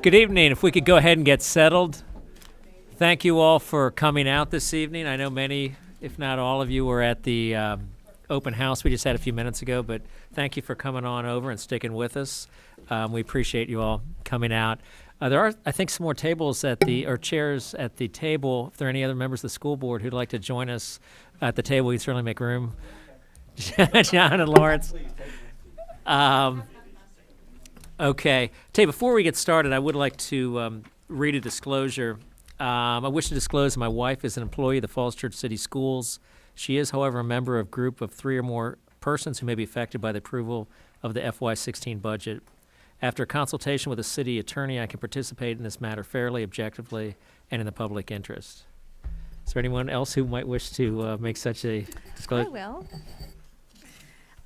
Good evening. If we could go ahead and get settled. Thank you all for coming out this evening. I know many, if not all of you, were at the open house we just had a few minutes ago, but thank you for coming on over and sticking with us. We appreciate you all coming out. There are, I think, some more tables or chairs at the table. If there are any other members of the school board who'd like to join us at the table, we'd certainly make room. John and Lawrence. Okay. Tay, before we get started, I would like to read a disclosure. I wish to disclose that my wife is an employee of the Falls Church City Schools. She is, however, a member of a group of 3 or more persons who may be affected by the approval of the FY16 budget. After consultation with the city attorney, I can participate in this matter fairly, objectively, and in the public interest. Is there anyone else who might wish to make such a disclosure? I will.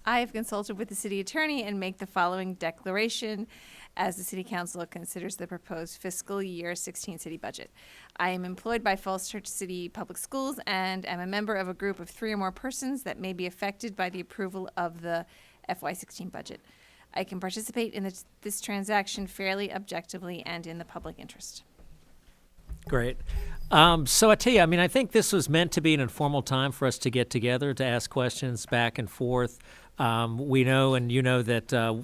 I have consulted with the city attorney and make the following declaration as the city council considers the proposed fiscal year 16 city budget. I am employed by Falls Church City Public Schools and am a member of a group of 3 or more persons that may be affected by the approval of the FY16 budget. I can participate in this transaction fairly, objectively, and in the public interest. Great. So I tell you, I think this was meant to be an informal time for us to get together, to ask questions back and forth. We know, and you know, that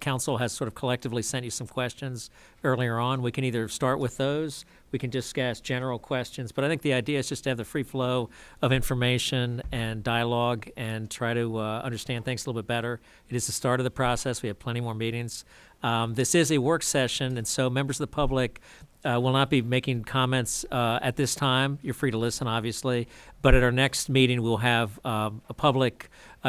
council has sort of collectively sent you some questions earlier on. We can either start with those, we can just ask general questions, but I think the idea is just to have the free flow of information and dialogue and try to understand things a little bit better. It is the start of the process. We have plenty more meetings. This is a work session, and so members of the public will not be making comments at this time. You're free to listen, obviously, but at our next meeting, we'll have a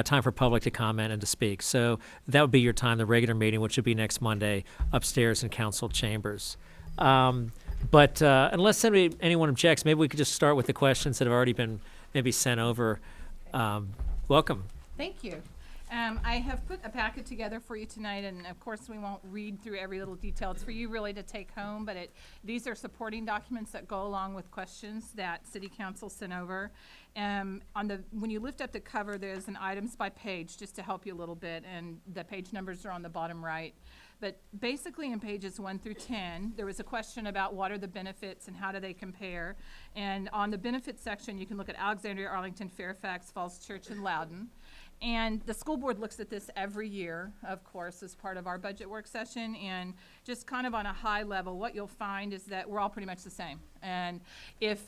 time for public to comment and to speak. So that would be your time, the regular meeting, which would be next Monday upstairs in council chambers. But unless anyone objects, maybe we could just start with the questions that have already been maybe sent over. Welcome. Thank you. I have put a packet together for you tonight, and of course we won't read through every little detail. It's for you really to take home, but these are supporting documents that go along with questions that City Council sent over. When you lift up the cover, there's an items by page just to help you a little bit, and the page numbers are on the bottom right. But basically in pages 1 through 10, there was a question about what are the benefits and how do they compare. And on the benefits section, you can look at Alexandria, Arlington, Fairfax, Falls Church, and Loudoun. And the school board looks at this every year, of course, as part of our budget work session. And just kind of on a high level, what you'll find is that we're all pretty much the same. And if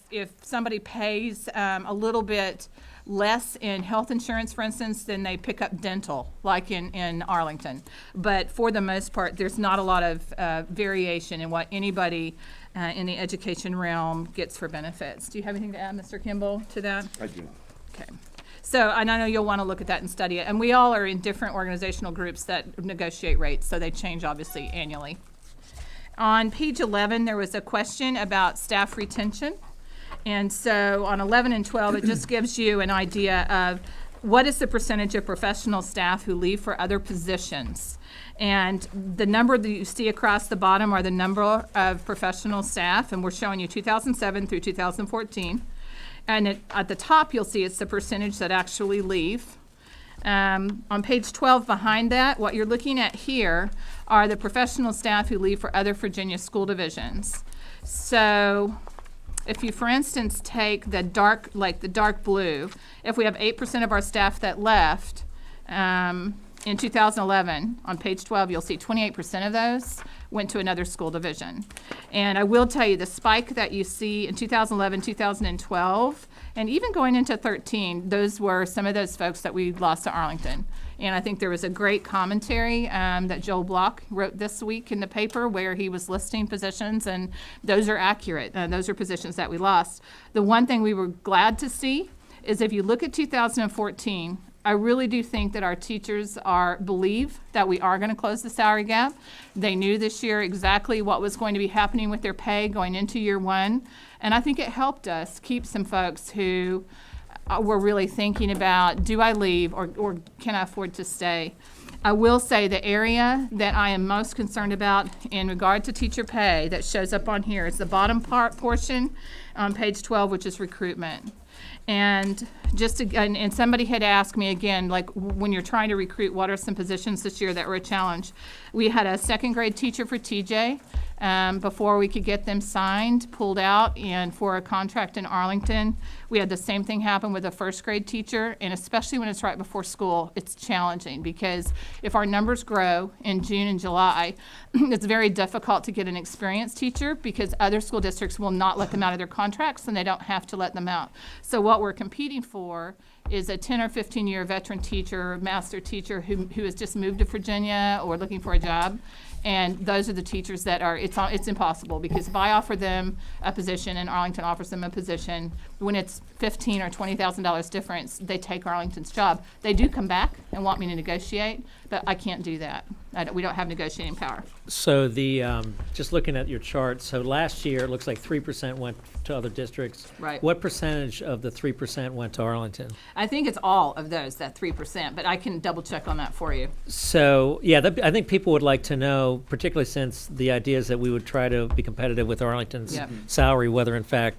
somebody pays a little bit less in health insurance, for instance, then they pick up dental, like in Arlington. But for the most part, there's not a lot of variation in what anybody in the education realm gets for benefits. Do you have anything to add, Mr. Kimball, to that? I do. Okay. So, and I know you'll want to look at that and study it. And we all are in different organizational groups that negotiate rates, so they change obviously annually. On page 11, there was a question about staff retention. And so on 11 and 12, it just gives you an idea of what is the percentage of professional staff who leave for other positions. And the number that you see across the bottom are the number of professional staff, and we're showing you 2007 through 2014. And at the top, you'll see it's the percentage that actually leave. On page 12 behind that, what you're looking at here are the professional staff who leave for other Virginia school divisions. So if you, for instance, take the dark blue, if we have 8% of our staff that left in 2011, on page 12, you'll see 28% of those went to another school division. And I will tell you, the spike that you see in 2011, 2012, and even going into 13, those were some of those folks that we lost to Arlington. And I think there was a great commentary that Joel Block wrote this week in the paper where he was listing positions, and those are accurate. Those are positions that we lost. The one thing we were glad to see is if you look at 2014, I really do think that our teachers believe that we are going to close the salary gap. They knew this year exactly what was going to be happening with their pay going into year one. And I think it helped us keep some folks who were really thinking about, do I leave or can I afford to stay? I will say the area that I am most concerned about in regard to teacher pay that shows up on here is the bottom portion on page 12, which is recruitment. And and somebody had asked me again, like when you're trying to recruit, what are some positions this year that were a challenge? We had a second grade teacher for TJ before we could get them signed, pulled out, and for a contract in Arlington. We had the same thing happen with a first grade teacher, and especially when it's right before school, it's challenging because if our numbers grow in June and July, it's very difficult to get an experienced teacher because other school districts will not let them out of their contracts and they don't have to let them out. So what we're competing for is a 10 or 15-year veteran teacher, master teacher who has just moved to Virginia or looking for a job. And those are the teachers that are, it's impossible because if I offer them a position and Arlington offers them a position, when it's $15,000 or $20,000 difference, they take Arlington's job. They do come back and want me to negotiate, but I can't do that. We don't have negotiating power. So the, just looking at your chart, so last year, it looks like 3% went to other districts. Right. What percentage of the 3% went to Arlington? I think it's all of those, that 3%, but I can double check on that for you. So, yeah, I think people would like to know, particularly since the idea is that we would try to be competitive with Arlington's Yep. salary, whether in fact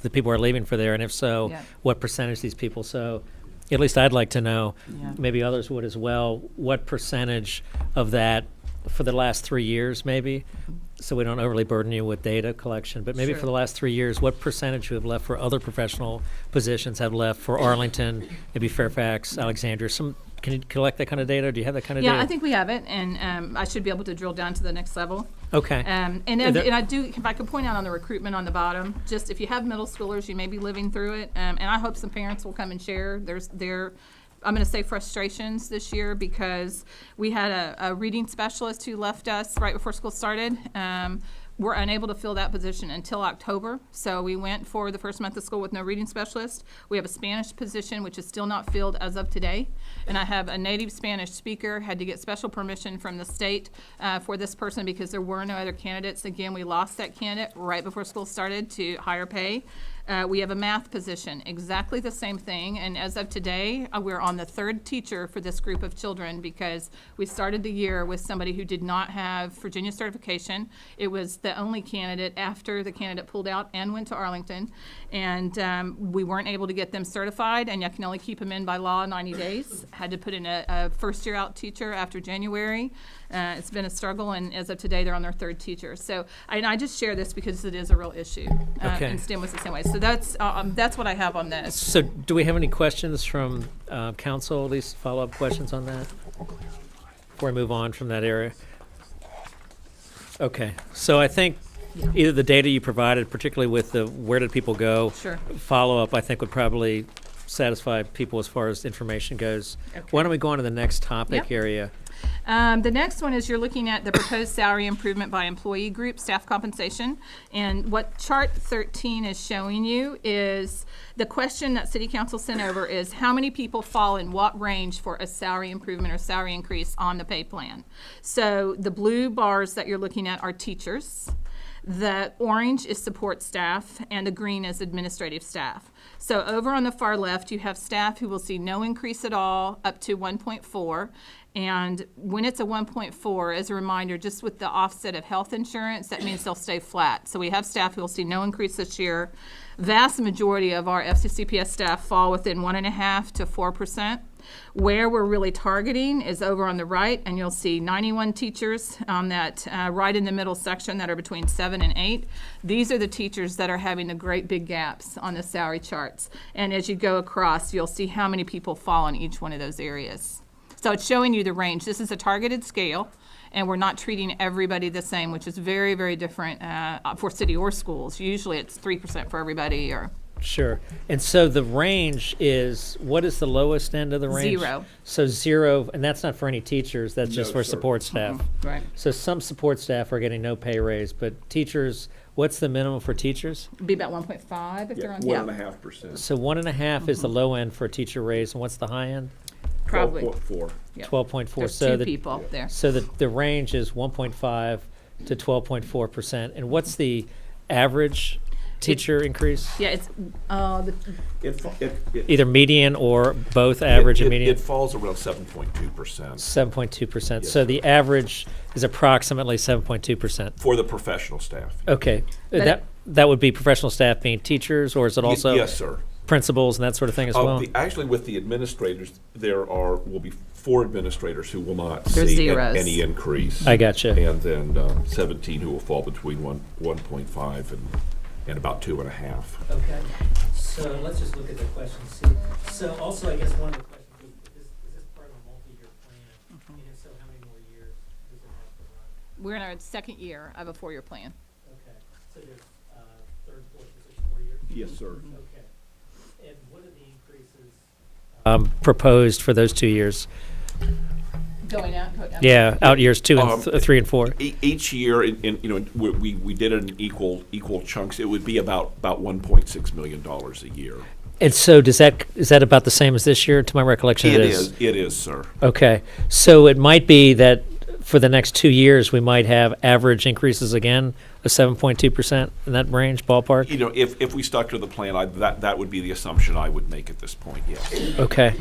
the people are leaving for there, and if so, Yep. what percentage these people. So at least I'd like to know, Yeah. maybe others would as well, what percentage of that for the last 3 years maybe, so we don't overly burden you with data collection, but maybe Sure. for the last 3 years, what percentage who have left for other professional positions have left for Arlington, maybe Fairfax, Alexandria? Can you collect that kind of data? Do you have that kind of data? Yeah, I think we have it, and I should be able to drill down to the next level. Okay. And I do, if I could point out on the recruitment on the bottom, just if you have middle schoolers, you may be living through it, and I hope some parents will come and share their I'm going to say frustrations this year because we had a reading specialist who left us right before school started. We're unable to fill that position until October, so we went for the first month of school with no reading specialist. We have a Spanish position, which is still not filled as of today, and I have a native Spanish speaker, had to get special permission from the state for this person because there were no other candidates. Again, we lost that candidate right before school started to higher pay. We have a math position, exactly the same thing, and as of today, we're on the third teacher for this group of children because we started the year with somebody who did not have Virginia certification. It was the only candidate after the candidate pulled out and went to Arlington, and we weren't able to get them certified, and you can only keep them in by law 90 days. Had to put in a first year out teacher after January. It's been a struggle, and as of today, they're on their third teacher. So, and I just share this because it is a real issue, Okay. and STEM was the same way. So that's what I have on this. So do we have any questions from council, at least follow-up questions on that? Before I move on from that area? Okay, so I think either the data you provided, particularly with the where did people go, Sure. follow-up, I think would probably satisfy people as far as information goes. Why don't we go on to the next topic Yep. area? The next one is you're looking at the proposed salary improvement by employee group, staff compensation. And what chart 13 is showing you is the question that City Council sent over is how many people fall in what range for a salary improvement or salary increase on the pay plan. So the blue bars that you're looking at are teachers. The orange is support staff, and the green is administrative staff. So over on the far left, you have staff who will see no increase at all, up to 1.4. And when it's a 1.4, as a reminder, just with the offset of health insurance, that means they'll stay flat. So we have staff who will see no increase this year. Vast majority of our FCCPS staff fall within 1.5% to 4%. Where we're really targeting is over on the right, and you'll see 91 teachers on that right in the middle section that are between 7 and 8. These are the teachers that are having the great big gaps on the salary charts. And as you go across, you'll see how many people fall in each one of those areas. So it's showing you the range. This is a targeted scale, and we're not treating everybody the same, which is very, very different for city or schools. Usually it's 3% for everybody or Sure. And so the range is, what is the lowest end of the range? 0. So 0, and that's not for any teachers, that's just No, for sir. support staff. right. So some support staff are getting no pay raise, but teachers, what's the minimum for teachers? Be about 1.5 if they're on. 1.5%. So 1.5 is the low end for a teacher raise, and what's the high end? Probably. 12.4. Yep. 12.4. There's So two the people there. So the range is 1.5 to 12.4%. And what's the average teacher increase? Yeah, it's Either median or both average and median? It falls around 7.2% 7.2%. Yes, So sir. the average is approximately 7.2%. for the professional staff. Okay. But That would be professional staff being teachers, or is it also? Yes, sir. principals and that sort of thing as well? Actually, with the administrators, will be 4 administrators who will not There's see zeros. any increase. I gotcha. And then 17 who will fall between 1.5 and about 2.5. Okay, so let's just look at the questions. See, so also, I guess one of the questions is this part of a multi-year plan? And if so, how many more years does it have to run? We're in our second year of a 4-year plan. Okay, so there's third, fourth, or 6 more years? Yes, sir. Okay. And what are the increases proposed for those 2 years? Going out? Yeah, out years 2 and 3 and 4. Each year, we did it in equal chunks. It would be about $1.6 million a year. And so is that about the same as this year? To my recollection, it is. It is, sir. Okay, so it might be that for the next 2 years, we might have average increases again of 7.2% in that range, ballpark? If we stuck to the plan, that would be the assumption I would make at this point, yes. Okay.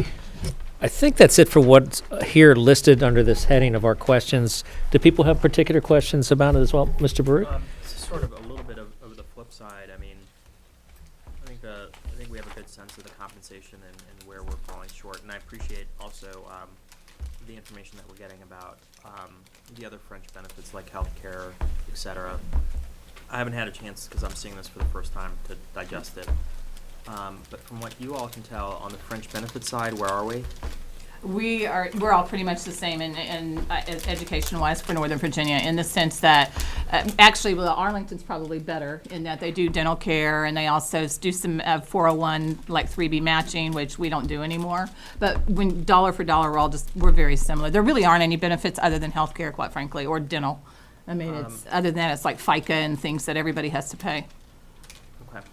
I think that's it for what's here listed under this heading of our questions. Do people have particular questions about it as well? Mr. Baruch? This is sort of a little bit of the flip side. I mean, I think we have a good sense of the compensation and where we're falling short, and I appreciate also the information that we're getting about the other French benefits like healthcare, et cetera. I haven't had a chance, because I'm seeing this for the first time, to digest it. But from what you all can tell on the French benefit side, where are we? We're all pretty much the same in education-wise for Northern Virginia, in the sense that, actually, well, Arlington's probably better in that they do dental care, and they also do some 401, like 3B matching, which we don't do anymore. But when dollar for dollar, we're very similar. There really aren't any benefits other than healthcare, quite frankly, or dental. I mean, it's, other than that, it's like FICA and things that everybody has to pay. Okay.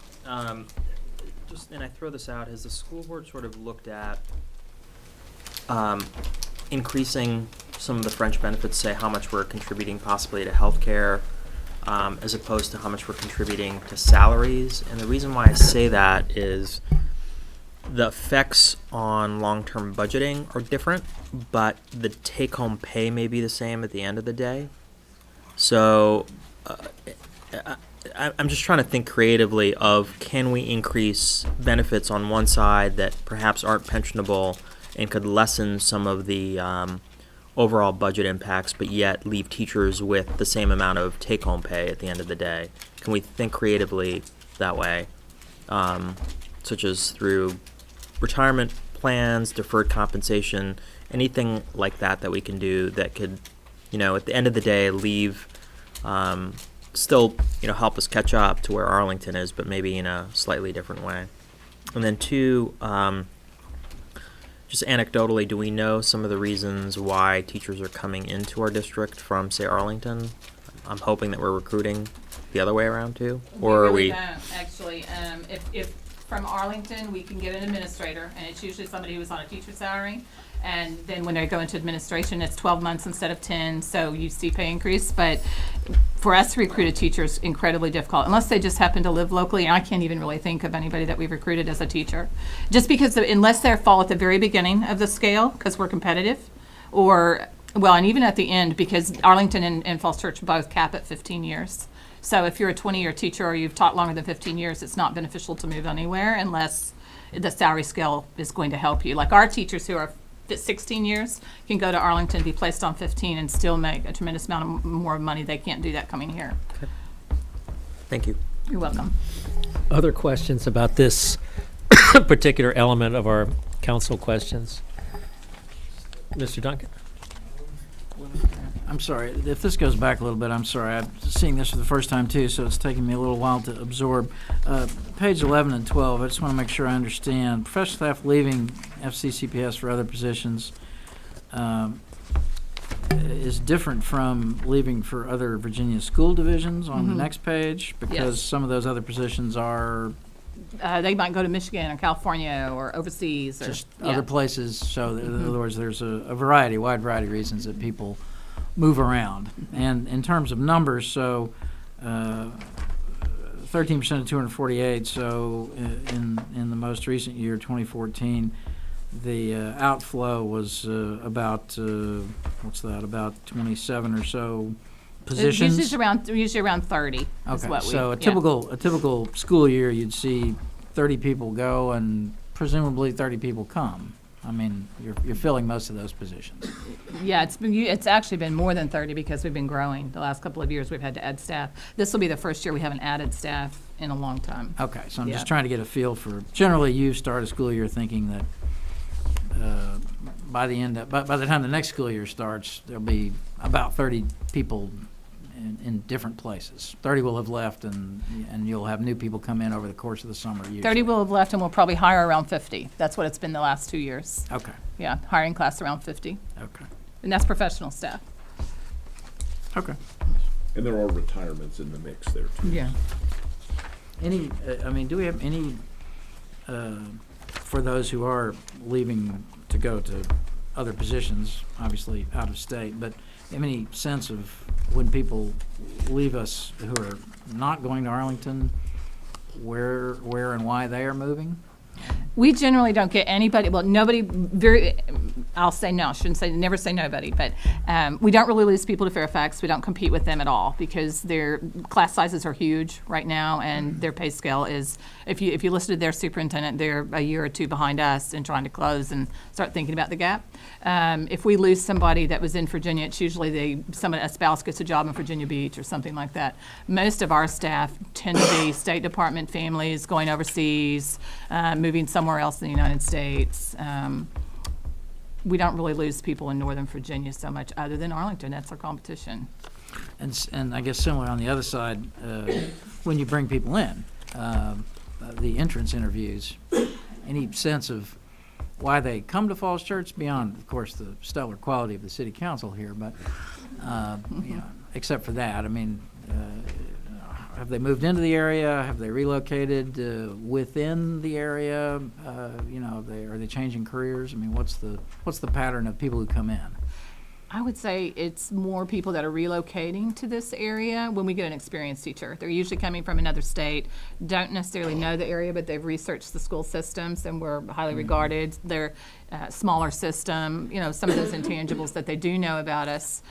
And I throw this out, has the school board sort of looked at increasing some of the French benefits, say how much we're contributing possibly to healthcare, as opposed to how much we're contributing to salaries? And the reason why I say that is the effects on long-term budgeting are different, but the take-home pay may be the same at the end of the day. So I'm just trying to think creatively of, can we increase benefits on one side that perhaps aren't pensionable and could lessen some of the overall budget impacts, but yet leave teachers with the same amount of take-home pay at the end of the day? Can we think creatively that way, such as through retirement plans, deferred compensation, anything like that we can do that could, at the end of the day, leave still, help us catch up to where Arlington is, but maybe in a slightly different way. And then 2, just anecdotally, do we know some of the reasons why teachers are coming into our district from, say, Arlington? I'm hoping that we're recruiting the other way around too, or are we? Don't, actually. If from Arlington, we can get an administrator, and it's usually somebody who's on a teacher salary. And then when they go into administration, it's 12 months instead of 10, so you see pay increase. But for us to recruit a teacher is incredibly difficult, unless they just happen to live locally. And I can't even really think of anybody that we've recruited as a teacher. Just because, unless they fall at the very beginning of the scale, because we're competitive, or, well, and even at the end, because Arlington and Falls Church both cap at 15 years. So if you're a 20-year teacher or you've taught longer than 15 years, it's not beneficial to move anywhere unless the salary scale is going to help you. Like our teachers who are 16 years can go to Arlington, be placed on 15, and still make a tremendous amount of more money. They can't do that coming here. Thank you. You're welcome. Other questions about this particular element of our council questions? Mr. Duncan? I'm sorry, if this goes back a little bit, I'm sorry. I'm seeing this for the first time too, so it's taking me a little while to absorb. Page 11 and 12, I just want to make sure I understand. Professional staff leaving FCCPS for other positions is different from leaving for other Virginia school divisions on the next page, because Yes. some of those other positions are They might go to Michigan or California or overseas. Or, just yeah. other places. So in other words, there's a variety, wide variety of reasons that people move around. And in terms of numbers, so 13% of 248. So in the most recent year, 2014, the outflow was about about 27 or so positions. Usually around 30. Is Okay, what so we, a typical school year, you'd see 30 people go and presumably 30 people come. I mean, you're filling most of those positions. Yeah, it's actually been more than 30 because we've been growing. The last couple of years, we've had to add staff. This will be the first year we haven't added staff in a long time. Okay, so I'm Yeah. just trying to get a feel for, generally you start a school year thinking that by the time the next school year starts, there'll be about 30 people in different places. 30 will have left and you'll have new people come in over the course of the summer usually. 30 will have left, and we'll probably hire around 50. That's what it's been the last 2 years. Okay, Yeah, hiring class around 50, okay, and that's professional staff. okay. And there are retirements in the mix there too. Yeah. Any, do we have any, for those who are leaving to go to other positions, obviously out of state, but any sense of when people leave us who are not going to Arlington, where and why they are moving? We generally don't get anybody, well, nobody, I'll say no, never say nobody, but we don't really lose people to Fairfax. We don't compete with them at all because their class sizes are huge right now, and their pay scale is, if you listed their superintendent, they're a year or two behind us and trying to close and start thinking about the gap. If we lose somebody that was in Virginia, it's usually a spouse gets a job in Virginia Beach or something like that. Most of our staff tend to be State Department families going overseas, moving somewhere else in the United States. We don't really lose people in Northern Virginia so much, other than Arlington. That's our competition. And I guess similar on the other side, when you bring people in, the entrance interviews, any sense of why they come to Falls Church beyond, of course, the stellar quality of the city council here, but except for that, I mean, have they moved into the area? Have they relocated within the area? Are they changing careers? I mean, what's the pattern of people who come in? I would say it's more people that are relocating to this area when we get an experienced teacher. They're usually coming from another state, don't necessarily know the area, but they've researched the school systems and we're highly regarded. They're smaller system, some of those intangibles that they do know about us.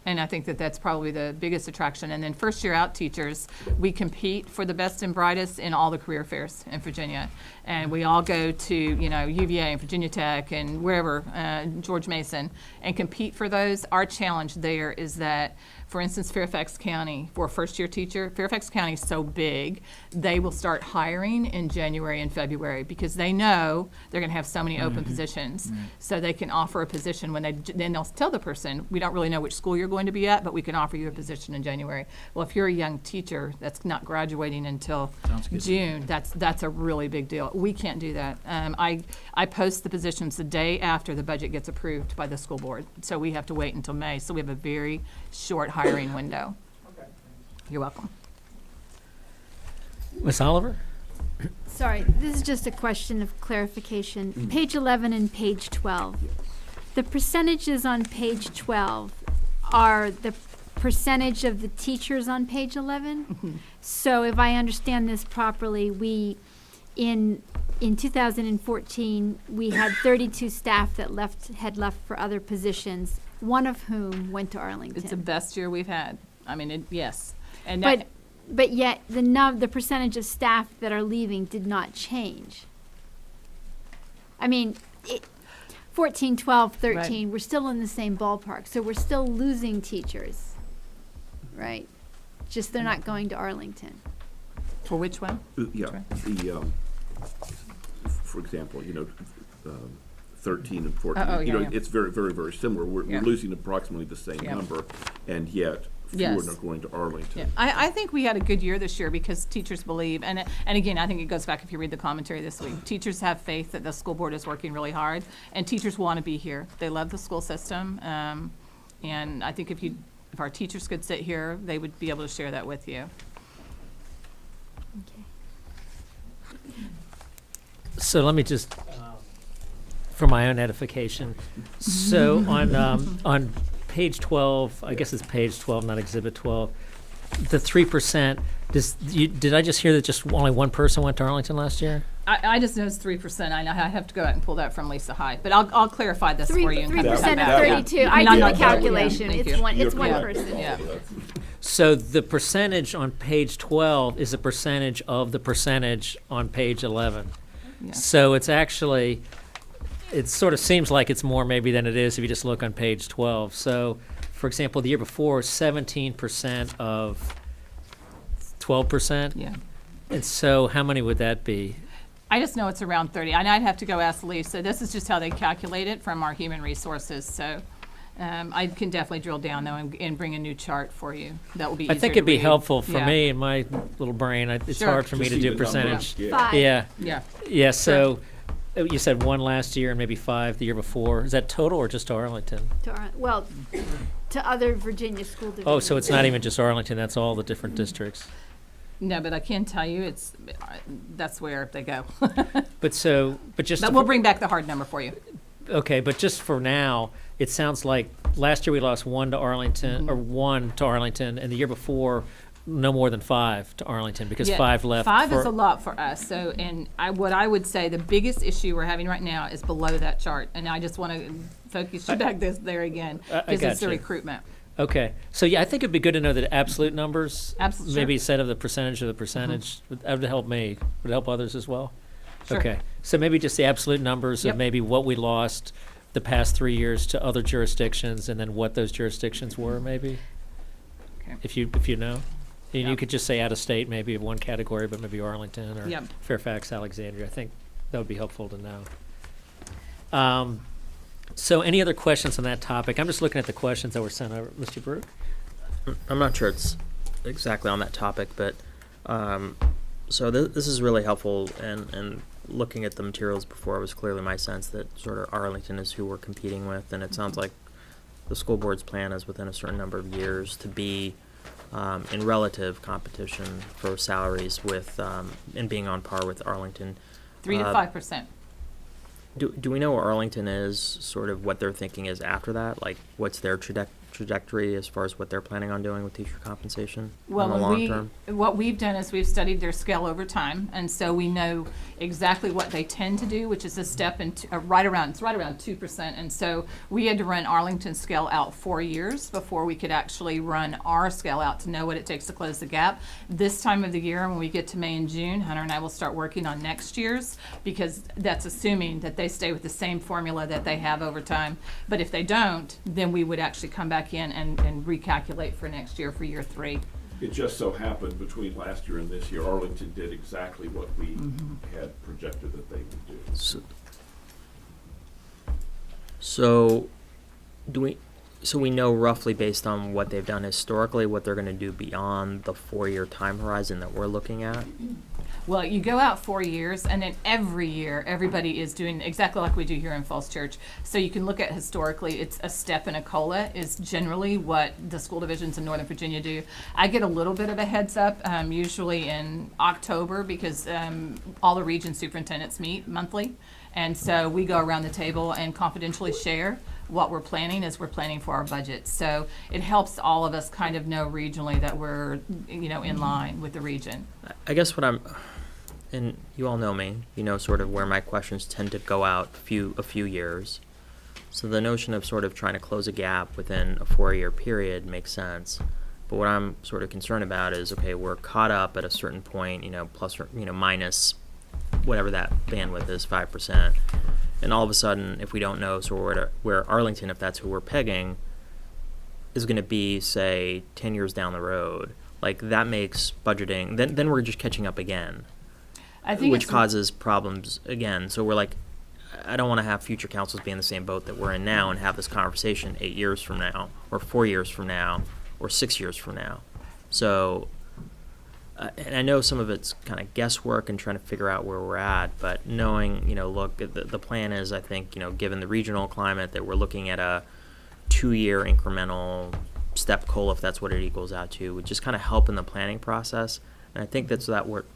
And I think that that's probably the biggest attraction. And then first year out teachers, we compete for the best and brightest in all the career fairs in Virginia. And we all go to, UVA and Virginia Tech and wherever, George Mason, and compete for those. Our challenge there is that, for instance, Fairfax County, for a first year teacher, Fairfax County is so big, they will start hiring in January and February because they know they're going to have so many open positions. So they can offer a position then they'll tell the person, we don't really know which school you're going to be at, but we can offer you a position in January. Well, if you're a young teacher that's not graduating until June, that's a really big deal. We can't do that. I post the positions the day after the budget gets approved by the school board. So we have to wait until May. So we have a very short hiring window. Okay. You're welcome. Ms. Oliver? Sorry, this is just a question of clarification. Page 11 and page 12. The percentages on page 12 are the percentage of the teachers on page 11? So if I understand this properly, in 2014, we had 32 staff that had left for other positions, one of whom went to Arlington. It's the best year we've had. I mean, yes. And But yet the percentage of staff that are leaving did not change. I mean, 14, 12, 13, we're still in the same ballpark. So we're still losing teachers, right? Just they're not going to Arlington. for which one? Yeah, for example, 13 and 14, yeah. it's very, very, very similar. We're Yeah. losing approximately the same Yeah. number, and yet Yes. fewer are going to Arlington. Yeah, I think we had a good year this year because teachers believe, and again, I think it goes back if you read the commentary this week. Teachers have faith that the school board is working really hard, and teachers want to be here. They love the school system, and I think if our teachers could sit here, they would be able to share that with you. Okay. So let me just, for my own edification, so on page 12, I guess it's page 12, not exhibit 12, the 3%, did I just hear that just only one person went to Arlington last year? I just know it's 3%. I know I have to go out and pull that from Lisa High, but I'll clarify this for you. and come 3% back. of 32. I And I'm did not the joking. calculation. Thank It's you. one You're correct. person. Yeah. So the percentage on page 12 is a percentage of the percentage on page 11. Yeah. So it's actually, it sort of seems like it's more maybe than it is if you just look on page 12. So, for example, the year before, 17% of 12%. Yeah. And so how many would that be? I just know it's around 30, and I'd have to go ask Lee. So this is just how they calculate it from our human resources. So I can definitely drill down though and bring a new chart for you. That will be I easier think to it'd be read. helpful for Yeah. me in my little brain. It's Sure. hard for me Just to see do the numbers. percentage. Yeah. 5. Yeah, Yeah. yeah, so you said 1 last year and maybe 5 the year before. Is that total or just Arlington? Well, to other Virginia school divisions. Oh, so it's not even just Arlington, that's all the different districts. No, but I can tell you that's where they go. But just, But we'll bring back the hard number for you. okay, but just for now, it sounds like last year we lost 1 to Arlington, or 1 to Arlington, and the year before, no more than 5 to Arlington, because Yeah, 5 left. 5 is for- a lot for us. So, what I would say the biggest issue we're having right now is below that chart. And I just want to focus you back there again. I Because it's the gotcha. recruitment. Okay, so yeah, I think it'd be good to know the absolute numbers. Absolutely. Maybe instead of the percentage of the percentage. That would help me. Would it help others as well? Sure. Okay, so maybe just the absolute numbers Yep. of maybe what we lost the past 3 years to other jurisdictions, and then what those jurisdictions were, maybe? Okay. If you know? And you Yep. could just say out of state, maybe of one category, but maybe Arlington or Yep. Fairfax, Alexandria. I think that would be helpful to know. So any other questions on that topic? I'm just looking at the questions that were sent over. Mr. Brook? I'm not sure it's exactly on that topic, but so this is really helpful. And looking at the materials before, it was clearly my sense that sort of Arlington is who we're competing with, and it sounds like the school board's plan is within a certain number of years to be in relative competition for salaries with and being on par with Arlington. 3 to 5%. Do we know where Arlington is, sort of what they're thinking is after that? Like, what's their trajectory as far as what they're planning on doing with teacher compensation Well, in the long term? what we've done is we've studied their scale over time, and so we know exactly what they tend to do, which is a step into right around 2%. And so we had to run Arlington's scale out 4 years before we could actually run our scale out to know what it takes to close the gap. This time of the year, when we get to May and June, Hunter and I will start working on next year's, because that's assuming that they stay with the same formula that they have over time. But if they don't, then we would actually come back in and recalculate for next year, for year 3. It just so happened between last year and this year, Arlington did exactly what we had projected that they would do. So we know roughly based on what they've done historically, what they're going to do beyond the 4-year time horizon that we're looking at? Well, you go out 4 years, and then every year, everybody is doing exactly like we do here in Falls Church. So you can look at historically, it's a step and a COLA is generally what the school divisions in Northern Virginia do. I get a little bit of a heads up, usually in October, because all the region superintendents meet monthly. And so we go around the table and confidentially share what we're planning as we're planning for our budget. So it helps all of us kind of know regionally that we're, in line with the region. I guess what and you all know me, you know sort of where my questions tend to go out a few years. So the notion of sort of trying to close a gap within a 4-year period makes sense. But what I'm sort of concerned about is, okay, we're caught up at a certain point, plus or, minus whatever that bandwidth is, 5%. And all of a sudden, if we don't know where Arlington, if that's who we're pegging, is going to be, say, 10 years down the road, like that makes budgeting, then we're just catching up again. I think Which it's- causes problems again. So we're like, I don't want to have future councils be in the same boat that we're in now and have this conversation 8 years from now, or 4 years from now, or 6 years from now. So, and I know some of it's kind of guesswork and trying to figure out where we're at, but knowing, look, the plan is, I think, given the regional climate, that we're looking at a 2-year incremental step COLA, if that's what it equals out to, would just kind of help in the planning process. And I think that's that work.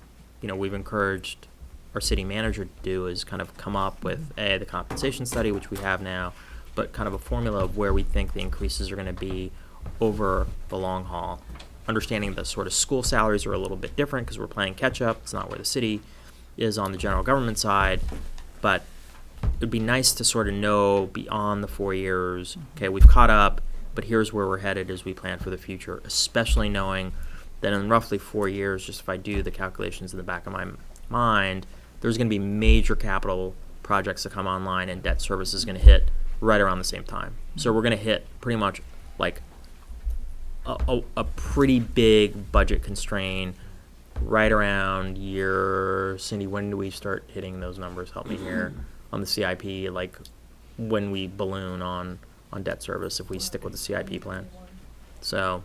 We've encouraged our city manager to do is kind of come up with the compensation study, which we have now, but kind of a formula of where we think the increases are going to be over the long haul. Understanding the sort of school salaries are a little bit different because we're playing catch up. It's not where the city is on the general government side, but it'd be nice to sort of know beyond the 4 years, okay, we've caught up. but here's where we're headed as we plan for the future, especially knowing that in roughly 4 years, just if I do the calculations in the back of my mind, there's going to be major capital projects that come online, and debt service is going to hit right around the same time. So we're going to hit pretty much like a pretty big budget constraint right around year, Cindy, when do we start hitting those numbers? Help me here on the CIP, like when we balloon on debt service if we stick with the CIP plan. So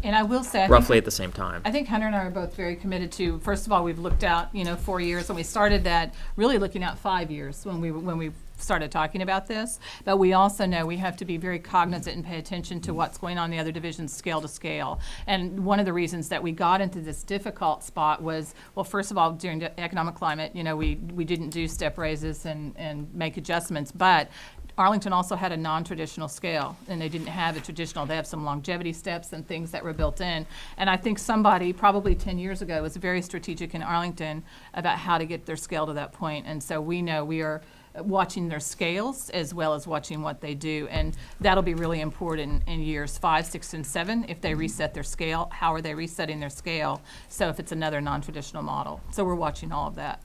And I will say, I think roughly at the same time. I think Hunter and I are both very committed to, first of all, we've looked out, 4 years, and we started that really looking out 5 years when we started talking about this. But we also know we have to be very cognizant and pay attention to what's going on in the other divisions scale to scale. And one of the reasons that we got into this difficult spot was, well, first of all, during the economic climate, we didn't do step raises and make adjustments, but Arlington also had a non-traditional scale, and they didn't have a traditional. They have some longevity steps and things that were built in. And I think somebody, probably 10 years ago, was very strategic in Arlington about how to get their scale to that point. And so we know we are watching their scales as well as watching what they do. And that'll be really important in years 5, 6, and 7. If they reset their scale, how are they resetting their scale? So if it's another non-traditional model. So we're watching all of that.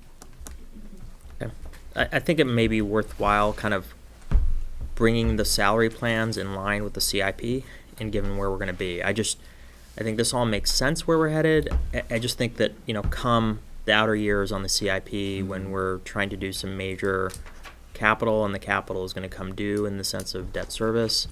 Okay. I think it may be worthwhile kind of bringing the salary plans in line with the CIP and given where we're going to be. I think this all makes sense where we're headed. I just think that, come the outer years on the CIP when we're trying to do some major capital and the capital is going to come due in the sense of debt service,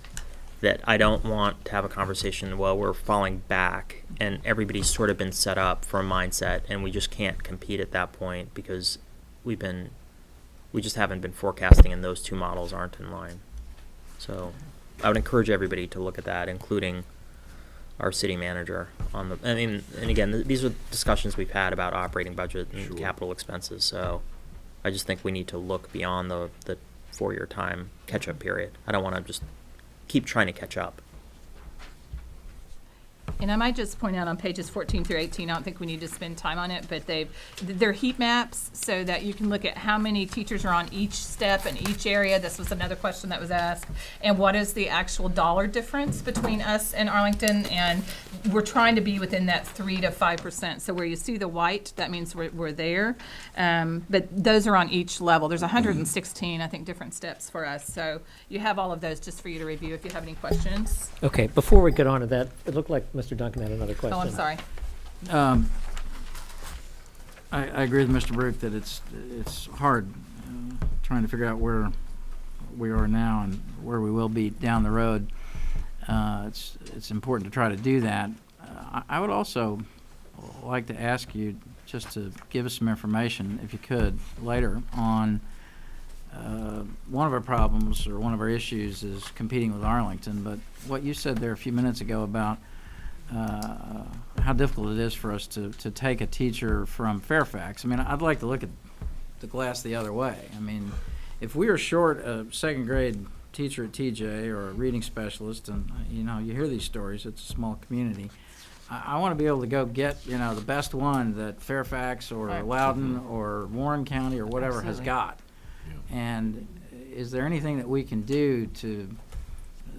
that I don't want to have a conversation, well, we're falling back and everybody's sort of been set up for a mindset and we just can't compete at that point because we just haven't been forecasting and those two models aren't in line. So I would encourage everybody to look at that, including our city manager and again, these are discussions we've had about operating budget and Sure. capital expenses. So I just think we need to look beyond the 4-year time catch-up period. I don't want to just keep trying to catch up. And I might just point out on pages 14 through 18, I don't think we need to spend time on it, but they're heat maps so that you can look at how many teachers are on each step in each area. This was another question that was asked. And what is the actual dollar difference between us and Arlington? And we're trying to be within that 3 to 5%. So where you see the white, that means we're there. But those are on each level. There's 116, I think, different steps for us. So you have all of those just for you to review if you have any questions. Okay, before we get on to that, it looked like Mr. Duncan had another question. Oh, I'm sorry. I agree with Mr. Brook that it's hard trying to figure out where we are now and where we will be down the road. It's important to try to do that. I would also like to ask you just to give us some information, if you could, later on one of our problems or one of our issues is competing with Arlington. But what you said there a few minutes ago about how difficult it is for us to take a teacher from Fairfax. I mean, I'd like to look at the glass the other way. I mean, if we are short a second grade teacher at TJ or a reading specialist, and you hear these stories, it's a small community. I want to be able to go get the best one that Fairfax or Right. Loudoun or Warren County or whatever has Absolutely. got. And is there anything that we can do to?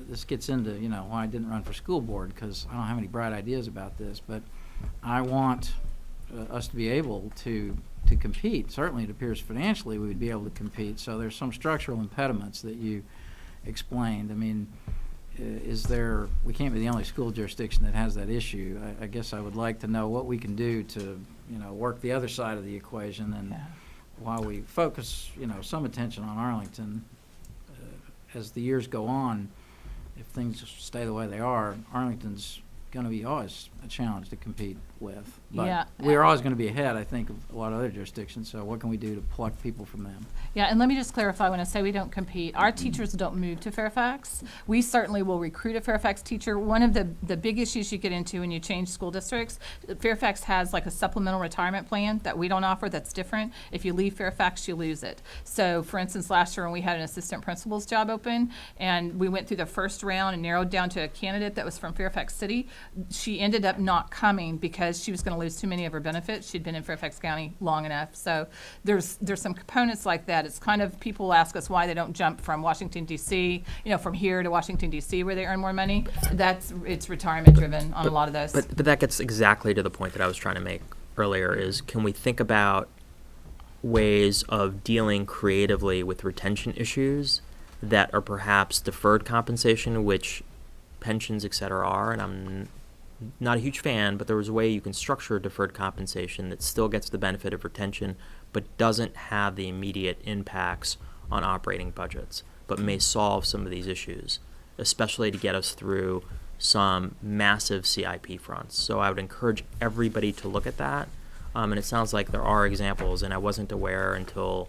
This gets into, why I didn't run for school board, because I don't have any bright ideas about this, but I want us to be able to compete. Certainly, it appears financially we would be able to compete, so there's some structural impediments that you explained. I mean, we can't be the only school jurisdiction that has that issue. I guess I would like to know what we can do to, work the other side of the equation, and Yeah. while we focus, some attention on Arlington, as the years go on, if things stay the way they are, Arlington's going to be always a challenge to compete with. But Yeah. we're always going to be ahead, I think, of a lot of other jurisdictions. So what can we do to pluck people from them? Yeah, and let me just clarify, when I say we don't compete, our teachers don't move to Fairfax. We certainly will recruit a Fairfax teacher. One of the big issues you get into when you change school districts, Fairfax has like a supplemental retirement plan that we don't offer that's different. If you leave Fairfax, you lose it. So for instance, last year when we had an assistant principal's job open and we went through the first round and narrowed down to a candidate that was from Fairfax City, she ended up up not coming because she was going to lose too many of her benefits. She'd been in Fairfax County long enough. So there's some components like that. It's kind of, people ask us why they don't jump from Washington, D.C., from here to Washington, D.C., where they earn more money. It's retirement driven on a lot of those. But that gets exactly to the point that I was trying to make earlier, is can we think about ways of dealing creatively with retention issues that are perhaps deferred compensation, which pensions, et cetera, are, and I'm not a huge fan, but there was a way you can structure deferred compensation that still gets the benefit of retention, but doesn't have the immediate impacts on operating budgets, but may solve some of these issues, especially to get us through some massive CIP fronts. So I would encourage everybody to look at that. And it sounds like there are examples, and I wasn't aware until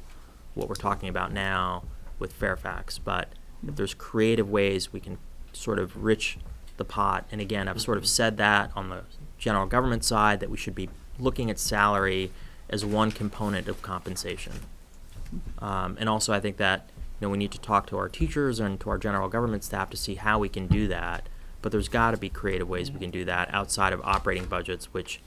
what we're talking about now with Fairfax. But if there's creative ways we can sort of rich the pot, and again, I've sort of said that on the general government side, that we should be looking at salary as one component of compensation. And also I think that we need to talk to our teachers and to our general government staff to see how we can do that. But there's got to be creative ways we can do that outside of operating budgets, which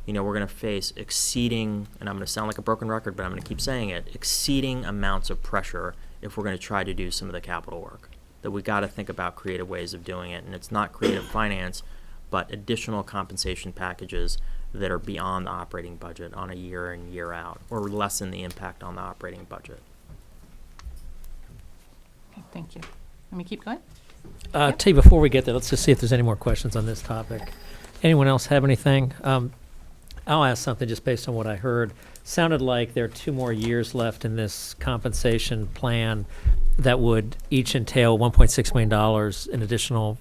we're going to face exceeding, and I'm going to sound like a broken record, but I'm going to keep saying it, exceeding amounts of pressure if we're going to try to do some of the capital work. That we got to think about creative ways of doing it, and it's not creative finance, but additional compensation packages that are beyond the operating budget on a year in, year out, or lessen the impact on the operating budget. Okay, thank you. Let me keep going. T, before we get there, let's just see if there's any more questions on this topic. Anyone else have anything? I'll ask something just based on what I heard. Sounded like there are 2 more years left in this compensation plan that would each entail $1.6 million in additional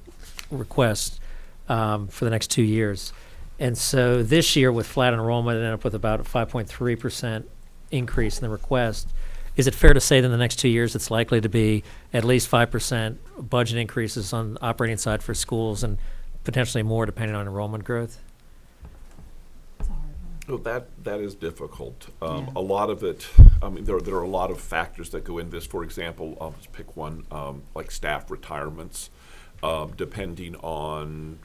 requests for the next 2 years. And so this year, with flat enrollment, ended up with about a 5.3% increase in the request. Is it fair to say that in the next 2 years it's likely to be at least 5% budget increases on the operating side for schools and potentially more depending on enrollment growth? No, that is difficult. A lot of it, there are a lot of factors that go into this. For example, I'll just pick one, like staff retirements, depending on,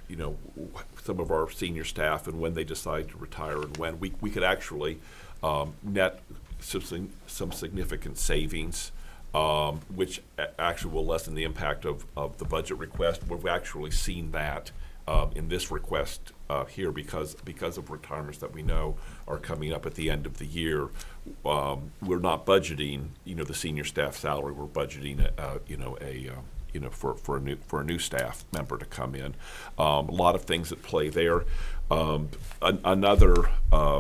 some of our senior staff and when they decide to retire and when. We could actually net some significant savings, which actually will lessen the impact of the budget request. We've actually seen that in this request here because of retirements that we know are coming up at the end of the year. We're not budgeting, the senior staff salary. We're budgeting, for a new staff member to come in. A lot of things at play there. Another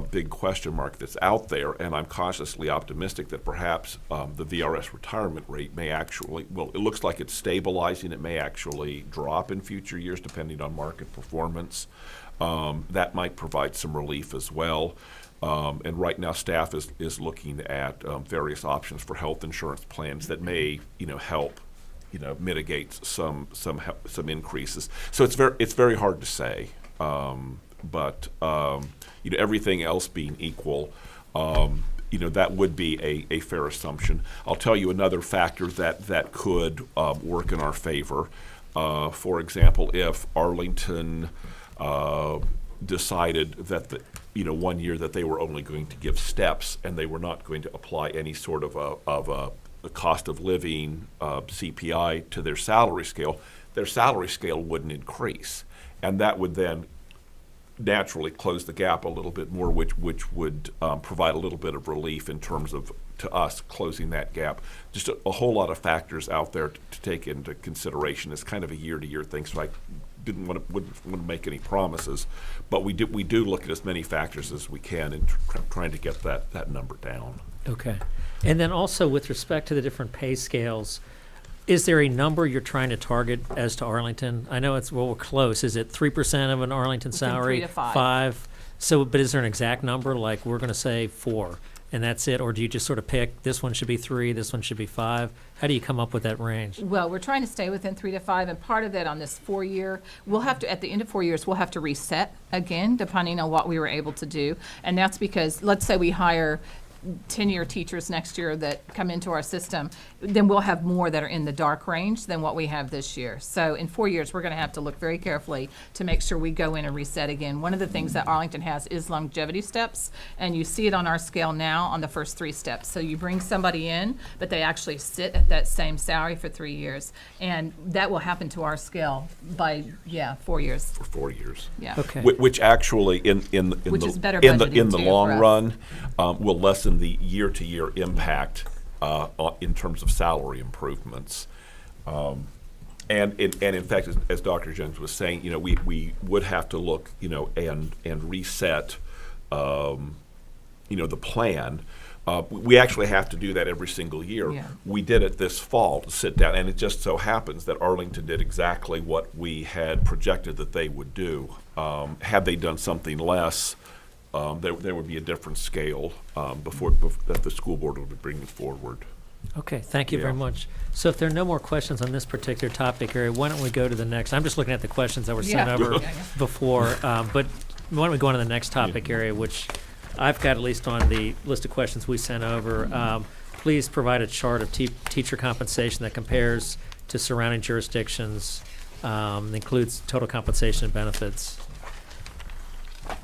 big question mark that's out there, and I'm cautiously optimistic that perhaps the VRS retirement rate may actually, it looks like it's stabilizing. It may actually drop in future years depending on market performance. That might provide some relief as well. And right now staff is looking at various options for health insurance plans that may, help mitigate some increases. So it's very hard to say. But everything else being equal, that would be a fair assumption. I'll tell you another factor that could work in our favor. For example, if Arlington decided that 1 year that they were only going to give steps and they were not going to apply any sort of a cost of living CPI to their salary scale wouldn't increase, and that would then naturally close the gap a little bit more, which would provide a little bit of relief in terms of, to us, closing that gap. Just a whole lot of factors out there to take into consideration. It's kind of a year-to-year thing, so I wouldn't want to make any promises, but we do look at as many factors as we can in trying to get that number down. Okay. And then also with respect to the different pay scales, is there a number you're trying to target as to Arlington? I know we're close. Is it 3% of an Arlington Within salary? 3 to 5. 5? So, but is there an exact number? Like we're going to say 4, and that's it? Or do you just sort of pick, this one should be 3, this one should be 5? How do you come up with that range? Well, we're trying to stay within 3 to 5, and part of that on this 4-year, we'll have to, at the end of 4 years, we'll have to reset again, depending on what we were able to do. And that's because, let's say we hire tenure teachers next year that come into our system, then we'll have more that are in the dark range than what we have this year. So in 4 years, we're going to have to look very carefully to make sure we go in and reset again. One of the things that Arlington has is longevity steps, and you see it on our scale now on the first 3 steps. So you bring somebody in, but they actually sit at that same salary for 3 years, and that will happen to our scale by 4 years. For 4 years. Yeah. Okay. Which actually, in Which the is better in the budgeting, too, long for us. run, will lessen the year-to-year impact in terms of salary improvements. And in fact, as Dr. Jones was saying, we would have to look, and reset, the plan. We actually have to do that every single year. Yeah. We did it this fall to sit down, and it just so happens that Arlington did exactly what we had projected that they would do. Had they done something less, there would be a different scale that the school board would be bringing forward. Okay, thank you very Yeah. much. So if there are no more questions on this particular topic area, why don't we go to the next? I'm just looking at the questions that were sent Yeah. over Yeah. before, but why don't we go on to the next topic area, which I've got at least on the list of questions we sent over. Please provide a chart of teacher compensation that compares to surrounding jurisdictions, includes total compensation and benefits.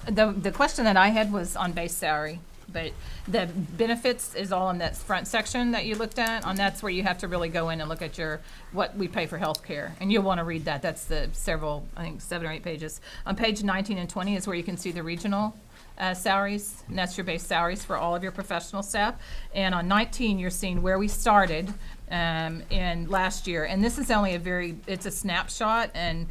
The question that I had was on base salary, but the benefits is all in that front section that you looked at, and that's where you have to really go in and look at what we pay for healthcare, and you'll want to read that. That's the I think 7 or 8 pages. On page 19 and 20 is where you can see the regional salaries, and that's your base salaries for all of your professional staff. And on 19, you're seeing where we started in last year, and this is only it's a snapshot, and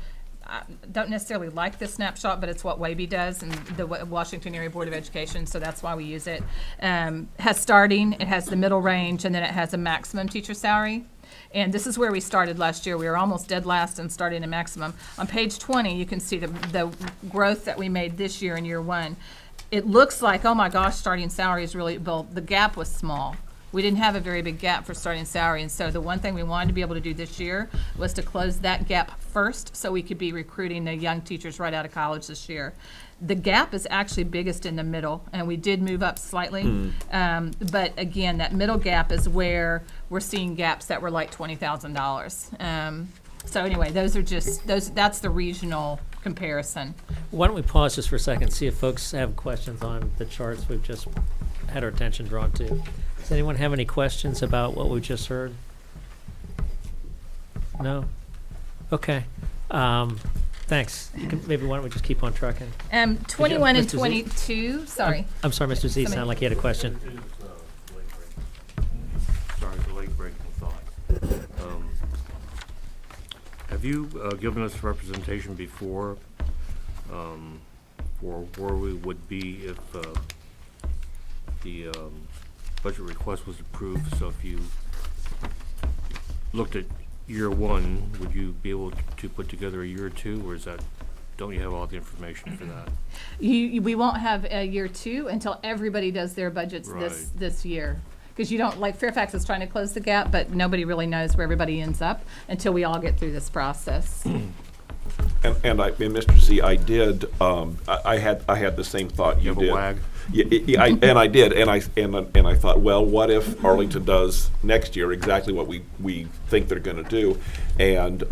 I don't necessarily like this snapshot, but it's what WABE does, and the Washington Area Board of Education, so that's why we use it. Has starting, it has the middle range, and then it has a maximum teacher salary. And this is where we started last year. We were almost dead last and starting a maximum. On page 20, you can see the growth that we made this year in year 1. It looks like, oh my gosh, starting salary is really, well, the gap was small. We didn't have a very big gap for starting salary, and so the one thing we wanted to be able to do this year was to close that gap first so we could be recruiting the young teachers right out of college this year. The gap is actually biggest in the middle, and we did move up slightly. But again, that middle gap is where we're seeing gaps that were like $20,000. So anyway, that's the regional comparison. Why don't we pause just for a second, see if folks have questions on the charts we've just had our attention drawn to. Does anyone have any questions about what we just heard? No? Okay. Thanks. Maybe why don't we just keep on trucking? 21 and Mr. Z? 22, sorry. I'm sorry, Mr. Z, sounded like you had a question. Sorry, it's a late-breaking thought. Have you given us representation before for where we would be if the budget request was approved? So if you looked at year 1, would you be able to put together a year 2, or don't you have all the information for that? We won't have a year 2 until everybody does their budgets Right. this year. Because you don't, like Fairfax is trying to close the gap, but nobody really knows where everybody ends up until we all get through this process. And Mr. Z, I did. I had the same thought you You have did. a WAG? Yeah, I did, and I thought, well, what if Arlington does next year exactly what we think they're going to do, and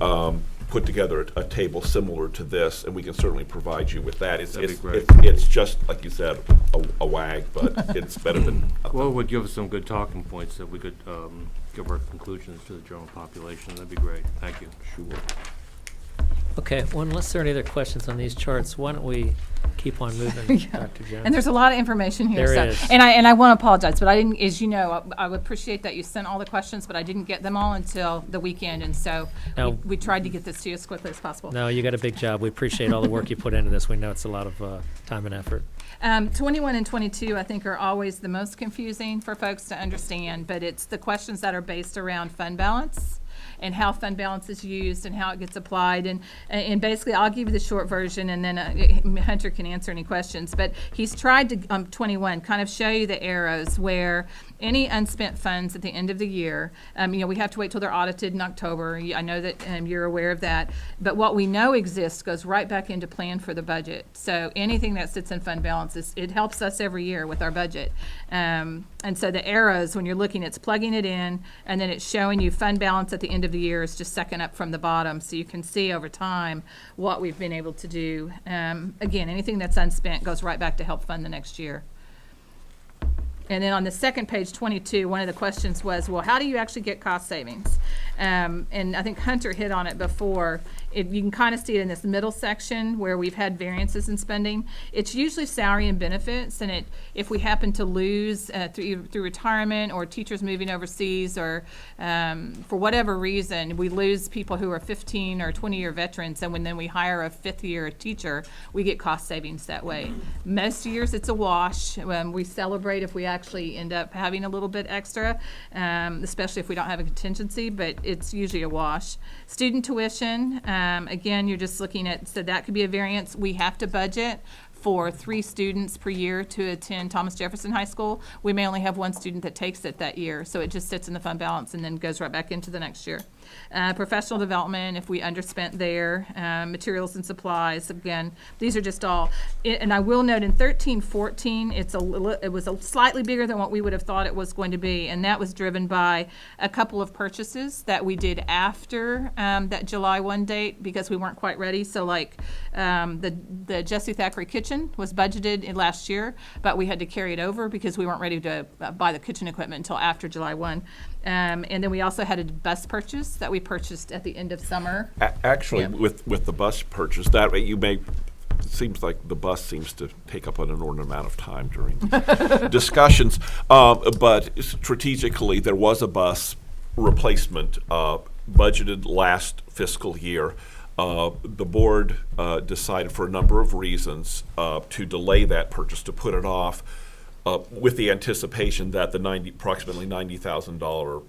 put together a table similar to this, and we can certainly provide you with that. That'd be great. It's just like you said, a WAG, but it's better than. Well, it would give us some good talking points that we could give our conclusions to the general population. That'd be great. Thank you. Sure. Okay, well, unless there are any other questions on these charts, why don't we keep on moving, Dr. Jones? And there's a lot of information here. There so, is. And I want to apologize, but I didn't, as you know, I would appreciate that you sent all the questions, but I didn't get them all until the weekend, and so No. we tried to get this to you as quickly as possible. No, you got a big job. We appreciate all the work you put into this. We know it's a lot of time and effort. 21 and 22, I think, are always the most confusing for folks to understand, but it's the questions that are based around fund balance. and how fund balance is used and how it gets applied. And basically, I'll give you the short version, and then Hunter can answer any questions. But he's tried to, 21, kind of show you the arrows where any unspent funds at the end of the year, we have to wait till they're audited in October. I know that you're aware of that. But what we know exists goes right back into plan for the budget. So anything that sits in fund balance, it helps us every year with our budget. And so the arrows, when you're looking, it's plugging it in, and then it's showing you fund balance at the end of the year is just second up from the bottom. So you can see over time what we've been able to do. Again, anything that's unspent goes right back to help fund the next year. And then on the second page, 22, one of the questions was, well, how do you actually get cost savings? And I think Hunter hit on it before. You can kind of see it in this middle section where we've had variances in spending. It's usually salary and benefits, and if we happen to lose through retirement or teachers moving overseas or for whatever reason, we lose people who are 15 or 20-year veterans, and then we hire a fifth-year teacher, we get cost savings that way. Most years it's a wash. We celebrate if we actually end up having a little bit extra, especially if we don't have a contingency, but it's usually a wash. Student tuition, again, you're just looking at, so that could be a variance. We have to budget for 3 students per year to attend Thomas Jefferson High School. We may only have 1 student that takes it that year, so it just sits in the fund balance and then goes right back into the next year. Professional development, if we underspent there, materials and supplies, again, these are just all, and I will note in 13-14, it was slightly bigger than what we would have thought it was going to be, and that was driven by a couple of purchases that we did after that July 1 date because we weren't quite ready. So like the Jesse Thackeray kitchen was budgeted in last year, but we had to carry it over because we weren't ready to buy the kitchen equipment until after July 1. And then we also had a bus purchase that we purchased at the end of summer. Actually, Yeah. with the bus purchase, that way it seems like the bus seems to take up an inordinate amount of time during discussions. But strategically, there was a bus replacement budgeted last fiscal year. The board decided for a number of reasons to delay that purchase, to put it off, with the anticipation that the approximately $90,000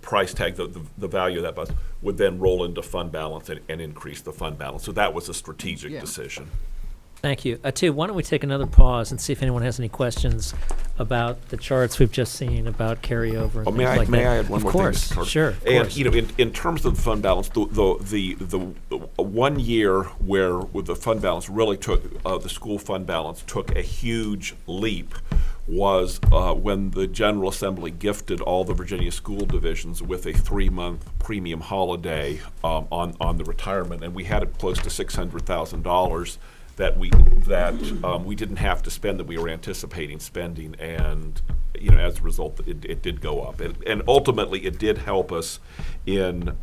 price tag, the value of that bus, would then roll into fund balance and increase the fund balance. So that was a strategic decision. Thank you. Atu, why don't we take another pause and see if anyone has any questions about the charts we've just seen about carryover and Oh, things may I, like may that? I add one more Of course, thing? Mr. Carter? sure. Of And course. in terms of the fund balance, the 1 year where the fund balance really took the school fund balance took a huge leap was when the General Assembly gifted all the Virginia school divisions with a 3-month premium holiday on the retirement, and we had it close to $600,000 that we didn't have to spend, that we were anticipating spending, and as a result, it did go up, and ultimately it did help us in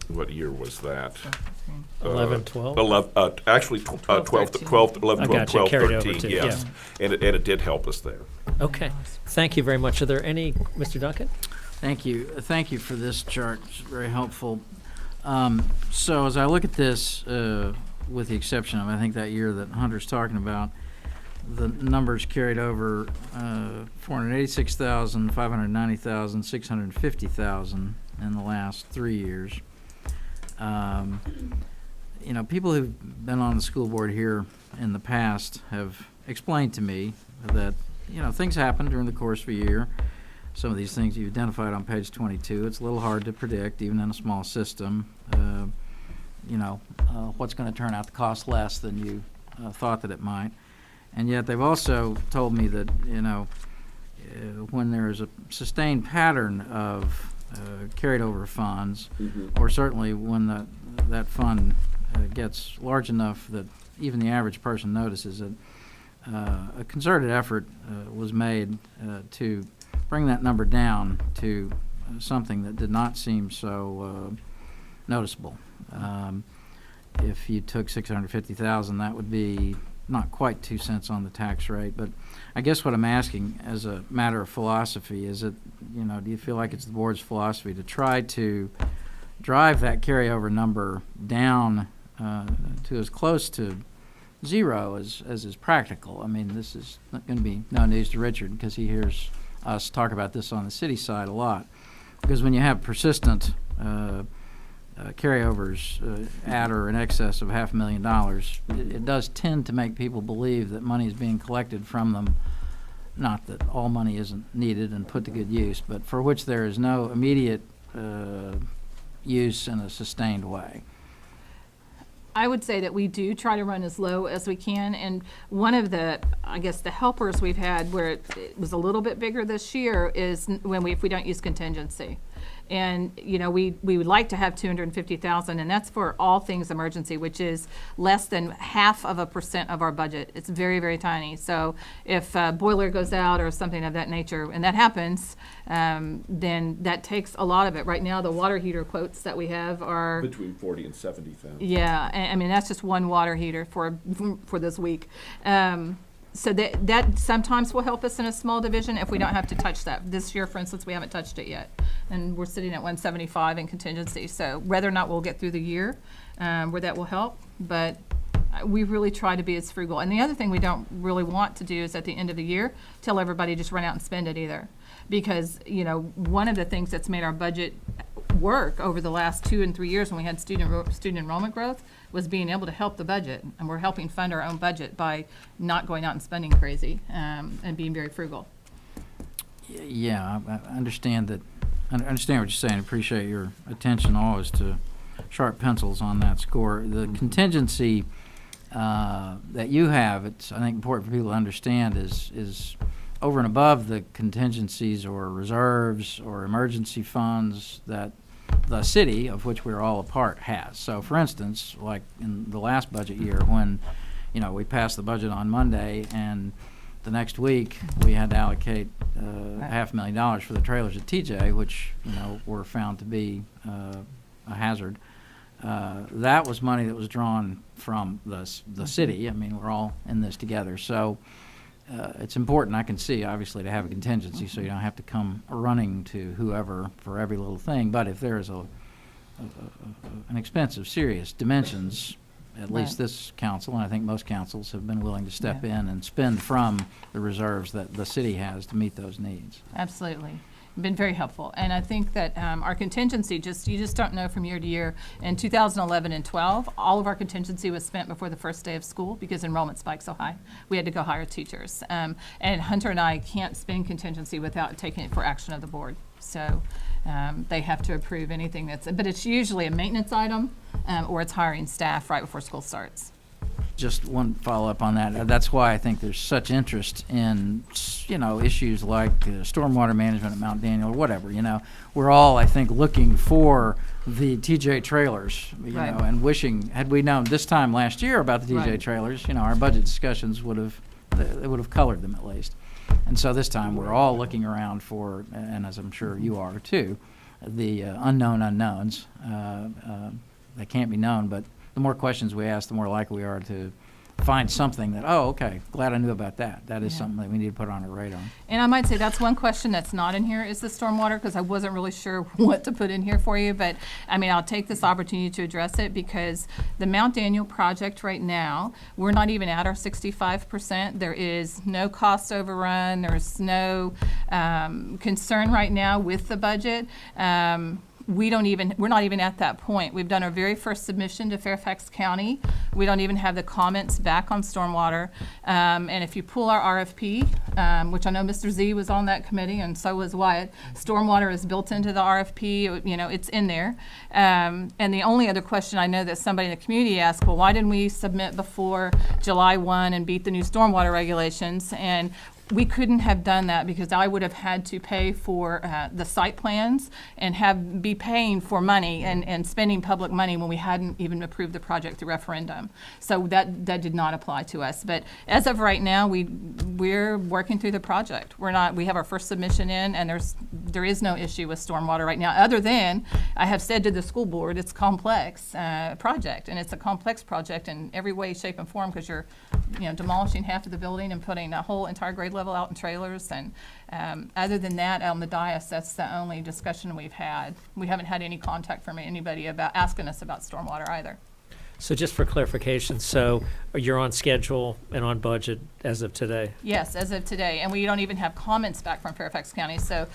what year was that? 11, 12? 11, actually 12, 11, 12, I got you. 12, Carried over 13, too, yes, and it did help us there. Okay. Thank you very much. Are there any, Mr. Duncan? Thank you. Thank you for this chart. It's very helpful. So as I look at this, with the exception of, I think, that year that Hunter's talking about, the numbers carried over 486,000, 590,000, 650,000 in the last 3 years. People who've been on the school board here in the past have explained to me that, things happen during the course of a year. Some of these things you've identified on page 22, it's a little hard to predict, even in a small system. What's going to turn out to cost less than you thought that it might. And yet they've also told me that, when there is a sustained pattern of carried over funds, or certainly when that fund gets large enough that even the average person notices it, a concerted effort was made to bring that number down to something that did not seem so noticeable. If you took 650,000, that would be not quite 2 cents on the tax rate. But I guess what I'm asking, as a matter of philosophy, is it, do you feel like it's the board's philosophy to try to drive that carryover number down to as close to zero as is practical? I mean, this is not going to be no news to Richard because he hears us talk about this on the city side a lot. Because when you have persistent carryovers at or in excess of $500,000, it does tend to make people believe that money is being collected from them. Not that all money isn't needed and put to good use, but for which there is no immediate use in a sustained way. I would say that we do try to run as low as we can, and one of the, I guess, the helpers we've had where it was a little bit bigger this year is if we don't use contingency. And, we would like to have 250,000, and that's for all things emergency, which is less than 0.5% of our budget. It's very, very tiny. So if a boiler goes out or something of that nature, and that happens, then that takes a lot of it. Right now, the water heater quotes that we have are, Between 40 and 70,000. yeah, I mean, that's just one water heater for this week. So that sometimes will help us in a small division if we don't have to touch that. This year, for instance, we haven't touched it yet, and we're sitting at 175 in contingency. So whether or not we'll get through the year, where that will help, but we really try to be as frugal. And the other thing we don't really want to do is at the end of the year tell everybody just run out and spend it either, because one of the things that's made our budget work over the last 2 and 3 years when we had student enrollment growth was being able to help the budget, and we're helping fund our own budget by not going out and spending crazy and being very frugal. Yeah, I understand that. I understand what you're saying. Appreciate your attention always to sharp pencils on that score. The contingency that you have, it's I think important for people to understand is over and above the contingencies or reserves or emergency funds that the city, of which we're all a part, has. So, for instance, like in the last budget year when, we passed the budget on Monday and the next week we had to allocate $500,000 for the trailers at TJ, which, were found to be a hazard. That was money that was drawn from the city. I mean, we're all in this together. So it's important, I can see, obviously, to have a contingency so you don't have to come running to whoever for every little thing. But if there is an expense of serious dimensions, at least this council, and I think most councils, have been willing to step in and spend from the reserves that the city has to meet those needs. Absolutely. Been very helpful. And I think that our contingency, you just don't know from year to year. In 2011 and 12, all of our contingency was spent before the first day of school because enrollment spiked so high. We had to go hire teachers. And Hunter and I can't spend contingency without taking it for action of the board. So they have to approve anything but it's usually a maintenance item or it's hiring staff right before school starts. Just one follow-up on that. That's why I think there's such interest in, issues like stormwater management at Mount Daniel or whatever, We're all, I think, looking for the TJ trailers, Right. and wishing, had we known this time last year about the TJ Right. trailers, our budget discussions would have colored them at least. And so this time, we're all looking around for, and as I'm sure you are too, the unknown unknowns. They can't be known, but the more questions we ask, the more likely we are to find something that, okay, glad I knew about that. That is something that we need to put on our radar. And I might say that's one question that's not in here is the stormwater, because I wasn't really sure what to put in here for you. But I mean, I'll take this opportunity to address it because the Mount Daniel project right now, we're not even at our 65%. There is no cost overrun. There's no concern right now with the budget. We're not even at that point. We've done our very first submission to Fairfax County. We don't even have the comments back on stormwater. And if you pull our RFP, which I know Mr. Z was on that committee and so was Wyatt, stormwater is built into the RFP, it's in there. And the only other question I know that somebody in the community asked, well, why didn't we submit before July 1 and beat the new stormwater regulations? And we couldn't have done that because I would have had to pay for the site plans and be paying for money and spending public money when we hadn't even approved the project through referendum. So that did not apply to us. But as of right now, we're working through the project. We have our first submission in, and there is no issue with stormwater right now, other than I have said to the school board it's a complex project, and it's a complex project in every way, shape, and form because you're demolishing half of the building and putting a whole entire grade level out in trailers. And other than that, on the dais, that's the only discussion we've had. We haven't had any contact from anybody about asking us about stormwater either. So just for clarification, so you're on schedule and on budget as of today? Yes, as of today, and we don't even have comments back from Fairfax County. So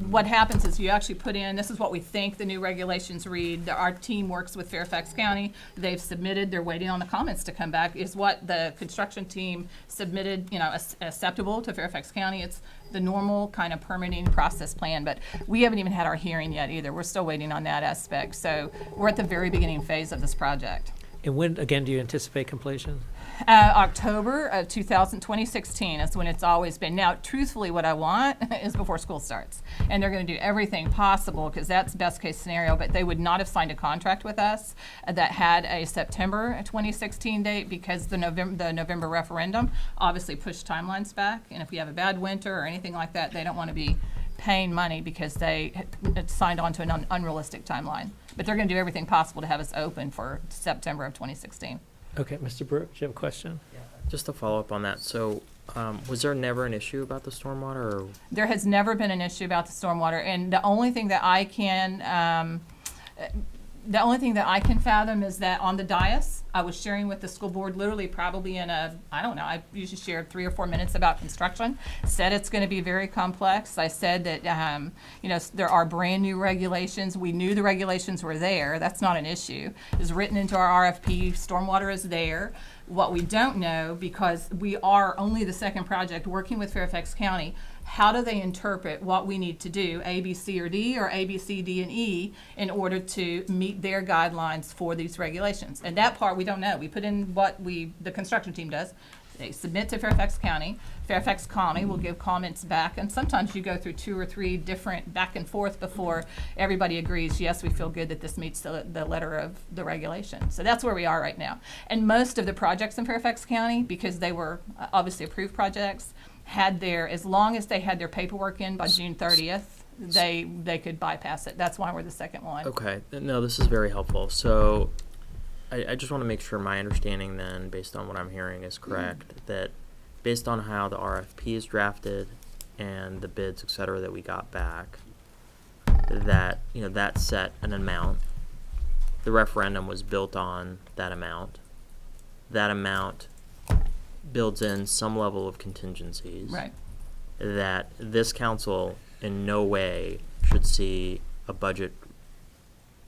what happens is you actually put in, this is what we think the new regulations read. Our team works with Fairfax County. They've submitted, they're waiting on the comments to come back. Is what the construction team submitted, acceptable to Fairfax County? It's the normal kind of permitting process plan, but we haven't even had our hearing yet either. We're still waiting on that aspect. So we're at the very beginning phase of this project. And when, again, do you anticipate completion? October of 2016 is when it's always been. Now, truthfully, what I want is before school starts. And they're going to do everything possible because that's best case scenario, but they would not have signed a contract with us that had a September 2016 date because the November referendum obviously pushed timelines back. And if we have a bad winter or anything like that, they don't want to be paying money because they had signed on to an unrealistic timeline. But they're going to do everything possible to have us open for September of 2016. Okay, Mr. Brooke, do you have a question? Just to follow up on that, so was there never an issue about the stormwater, or There has never been an issue about the stormwater, and the only thing that I can fathom is that on the dais, I was sharing with the school board literally probably in I usually share 3 or 4 minutes about construction, said it's going to be very complex. I said that, there are brand new regulations. We knew the regulations were there. That's not an issue. It's written into our RFP. Stormwater is there. What we don't know, because we are only the second project working with Fairfax County, how do they interpret what we need to do, A, B, C, or D, or A, B, C, D, and E, in order to meet their guidelines for these regulations? And that part we don't know. We put in what the construction team does. They submit to Fairfax County. Fairfax County will give comments back, and sometimes you go through 2 or 3 different back and forth before everybody agrees, yes, we feel good that this meets the letter of the regulation. So that's where we are right now. And most of the projects in Fairfax County, because they were obviously approved projects, as long as they had their paperwork in by June 30th, they could bypass it. That's why we're the second one. okay, no, this is very helpful. So I just want to make sure my understanding then, based on what I'm hearing, is correct, that based on how the RFP is drafted and the bids, et cetera, that we got back, that, that set an amount. The referendum was built on that amount. That amount builds in some level of contingencies. Right. That this council in no way should see a budget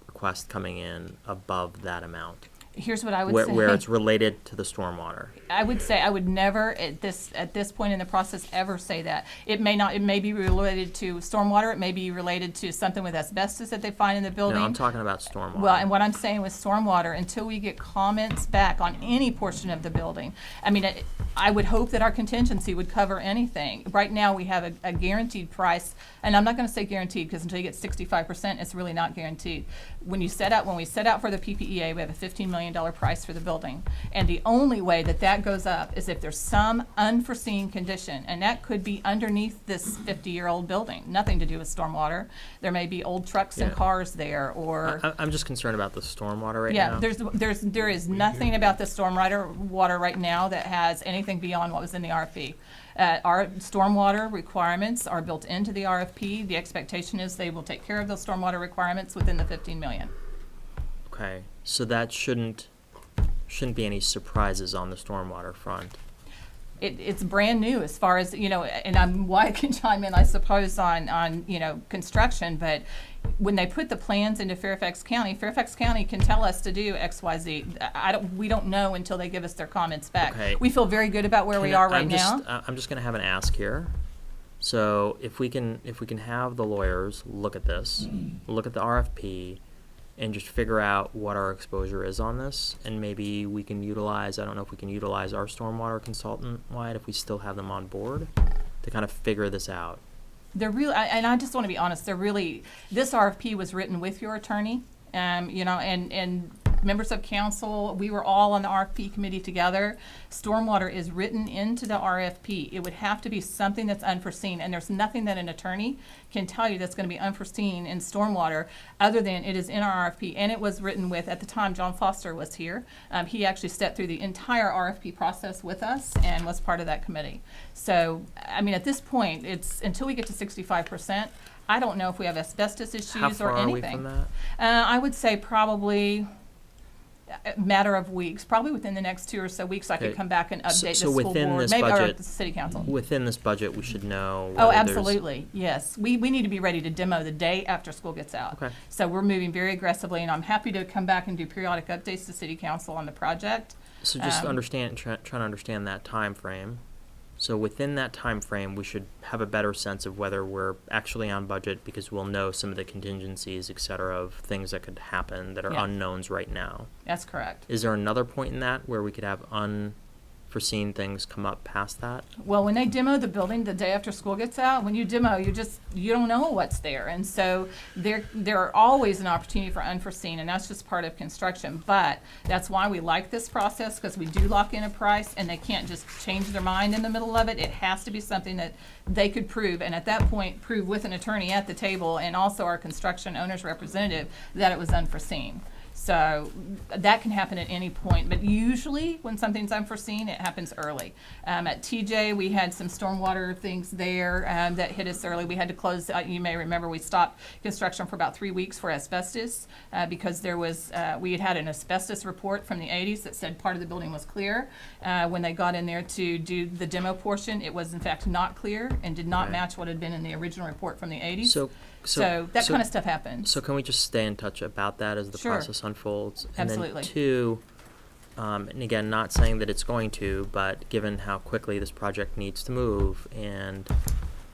request coming in above that amount. Here's what I would say. Where it's related to the stormwater. I would say I would never at this point in the process ever say that. It may be related to stormwater. It may be related to something with asbestos that they find in the building. No, I'm talking about stormwater. Well, and what I'm saying with stormwater, until we get comments back on any portion of the building, I would hope that our contingency would cover anything. Right now, we have a guaranteed price, and I'm not going to say guaranteed because until you get 65%, it's really not guaranteed. When we set out for the PPEA, we have a $15 million price for the building, and the only way that goes up is if there's some unforeseen condition, and that could be underneath this 50-year-old building. Nothing to do with stormwater. There may be old trucks and cars there, or I'm just concerned about the stormwater right yeah, now. there is nothing about the stormwater right now that has anything beyond what was in the RFP. Our stormwater requirements are built into the RFP. The expectation is they will take care of those stormwater requirements within the $15 million. Okay, so that shouldn't be any surprises on the stormwater front. It's brand new as far as, and I can chime in, I suppose, on construction, but when they put the plans into Fairfax County can tell us to do X, Y, Z. We don't know until they give us their comments back. Okay. We feel very good about where we are right now. I'm just going to have an ask here. So if we can have the lawyers look at this, look at the RFP, and just figure out what our exposure is on this, and maybe we can utilize, I don't know if we can utilize our stormwater consultant, Wyatt, if we still have them on board, to kind of figure this out. They're really, and I just want to be honest, this RFP was written with your attorney, and members of council, we were all on the RFP committee together. Stormwater is written into the RFP. It would have to be something that's unforeseen, and there's nothing that an attorney can tell you that's going to be unforeseen in stormwater other than it is in our RFP, and it was written with, at the time, John Foster was here. He actually stepped through the entire RFP process with us and was part of that committee. So, at this point, it's until we get to 65%, I don't know if we have asbestos issues How far or are we anything. from that? I would say probably a matter of weeks, probably within the next 2 or so weeks, I could Okay. come back and update the So school within board, this maybe, or budget- the city council. Within this budget, we should know. Oh, whether there's- absolutely, yes. We need to be ready to demo the day after school gets out. Okay. So we're moving very aggressively, and I'm happy to come back and do periodic updates to city council on the project. So just Um, trying to understand that time frame. So within that time frame, we should have a better sense of whether we're actually on budget because we'll know some of the contingencies, et cetera, of things that could happen that are Yeah. unknowns right now. That's correct. Is there another point in that where we could have unforeseen things come up past that? Well, when they demo the building the day after school gets out, when you demo, you don't know what's there. And so there are always an opportunity for unforeseen, and that's just part of construction. But that's why we like this process, because we do lock in a price, and they can't just change their mind in the middle of it. It has to be something that they could prove, and at that point, prove with an attorney at the table and also our construction owner's representative that it was unforeseen. So that can happen at any point, but usually when something's unforeseen, it happens early. At TJ, we had some stormwater things there that hit us early. We had to close, you may remember, we stopped construction for about 3 weeks for asbestos because there was, we had had an asbestos report from the 80s that said part of the building was clear. When they got in there to do the demo portion, it was in fact not clear and did not Right. match what had been in the original report from the 80s. So that kind of stuff happens. So can we just stay in touch about that as the Sure. process unfolds? Absolutely. And then two, and again, not saying that it's going to, but given how quickly this project needs to move, and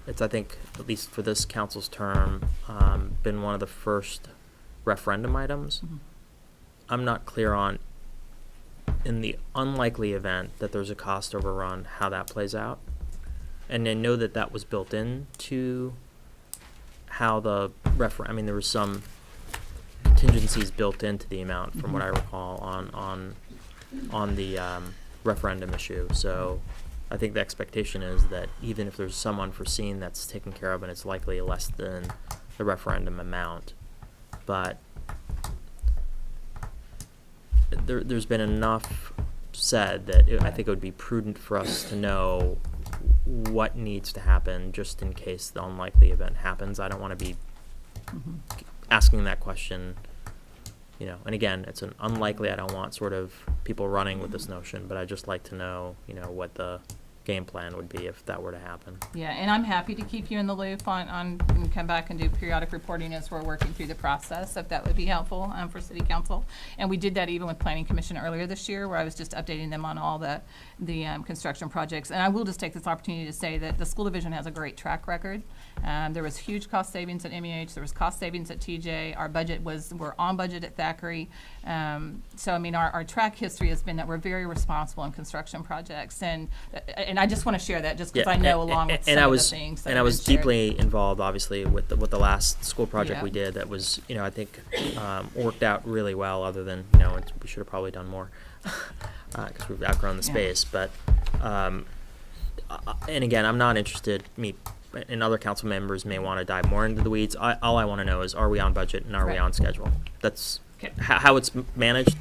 it's, I think, at least for this council's term, been one of the first referendum items. Mhm. I'm not clear on, in the unlikely event that there's a cost overrun, how that plays out. And I know that that was built into how the I mean, there was some contingencies built into the amount, from what I recall, on the referendum issue. So I think the expectation is that even if there's some unforeseen, that's taken care of, and it's likely less than the referendum amount. But there's been enough said that I think it would be prudent for us to know what needs to happen just in case the unlikely event happens. I don't want to be asking that question, and again, it's an unlikely, I don't want sort of people running with this notion, but I'd just like to know, what the game plan would be if that were to happen. Yeah, and I'm happy to keep you in the loop on and come back and do periodic reporting as we're working through the process, if that would be helpful for City Council. And we did that even with Planning Commission earlier this year, where I was just updating them on all the construction projects. And I will just take this opportunity to say that the school division has a great track record. There was huge cost savings at MEH. There was cost savings at TJ. We're on budget at Thackeray. So, I mean, our track history has been that we're very responsible in construction projects. And I just want to share that just because I know along with some of the things that And I have was been shared. deeply involved, obviously, with the last school project Yeah. we did that was, I think, worked out really well, other than, we should have probably done more because we've outgrown the Yeah. space. But, and again, I'm not interested, and other council members may want to dive more into the weeds. All I want to know is, are we on budget and are we Right. on schedule? That's Okay. how it's managed,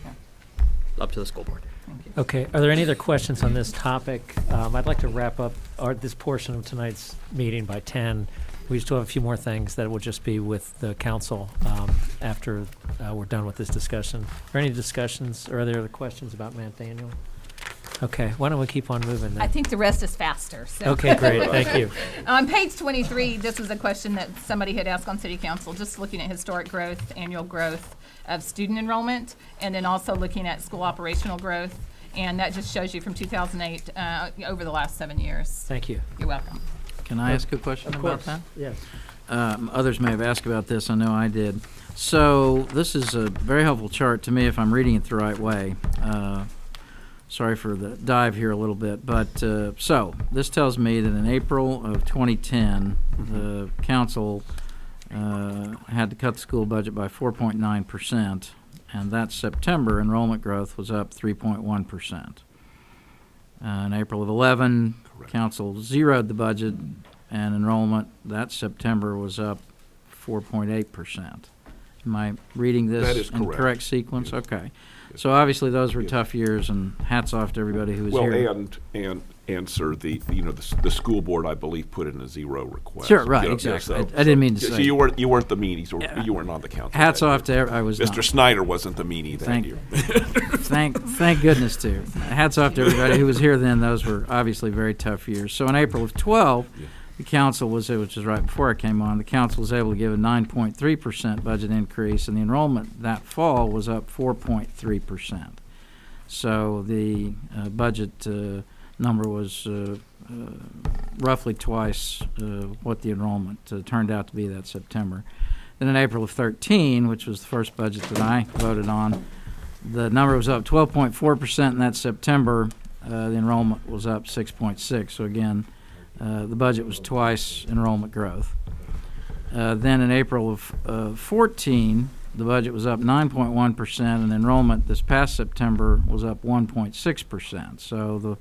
up to the school board. Thank you. Okay, are there any other questions on this topic? I'd like to wrap up this portion of tonight's meeting by 10. We still have a few more things that will just be with the council after we're done with this discussion. Are there any discussions, or are there other questions about Mount Daniel? Okay, why don't we keep on moving then? I think the rest is faster. So. Okay, great, thank you. On page 23, this was a question that somebody had asked on City Council, just looking at historic growth, annual growth of student enrollment, and then also looking at school operational growth. And that just shows you from 2008 over the last 7 years. Thank you. You're welcome. Can I ask a question Of about course. that? Yes. Others may have asked about this, I know I did. So this is a very helpful chart to me if I'm reading it the right way. Sorry for the dive here a little bit, but so this tells me that in April of 2010, the council had to cut the school budget by 4.9%, and that September enrollment growth was up 3.1%. In April of 11, Correct. council zeroed the budget, and enrollment that September was up 4.8%. Am I reading this That is in correct. correct sequence? Okay. So obviously, those were Yes. tough years, and hats off to everybody who was Well, here. and sir, the school board, I believe, put in a 0 request. Sure, right, You know, exactly. so- I didn't mean to so say- you weren't the meanies, or Yeah. you weren't on the council. Hats that off year. to, I was Mr. not. Snyder wasn't the meanie that Thank- year. Thank goodness to. Hats off to everybody who was here then. Those were obviously very tough years. So in April of 12, Yeah. the council was, which is right before I came on, the council was able to give a 9.3% budget increase, and the enrollment that fall was up 4.3%. So the budget number was roughly twice what the enrollment turned out to be that September. Then in April of 13, which was the first budget that I voted on, the number was up 12.4%, and that September, the enrollment was up 6.6. So again, the budget was twice enrollment growth. Then in April of 14, the budget was up 9.1%, and enrollment this past September was up 1.6%. So the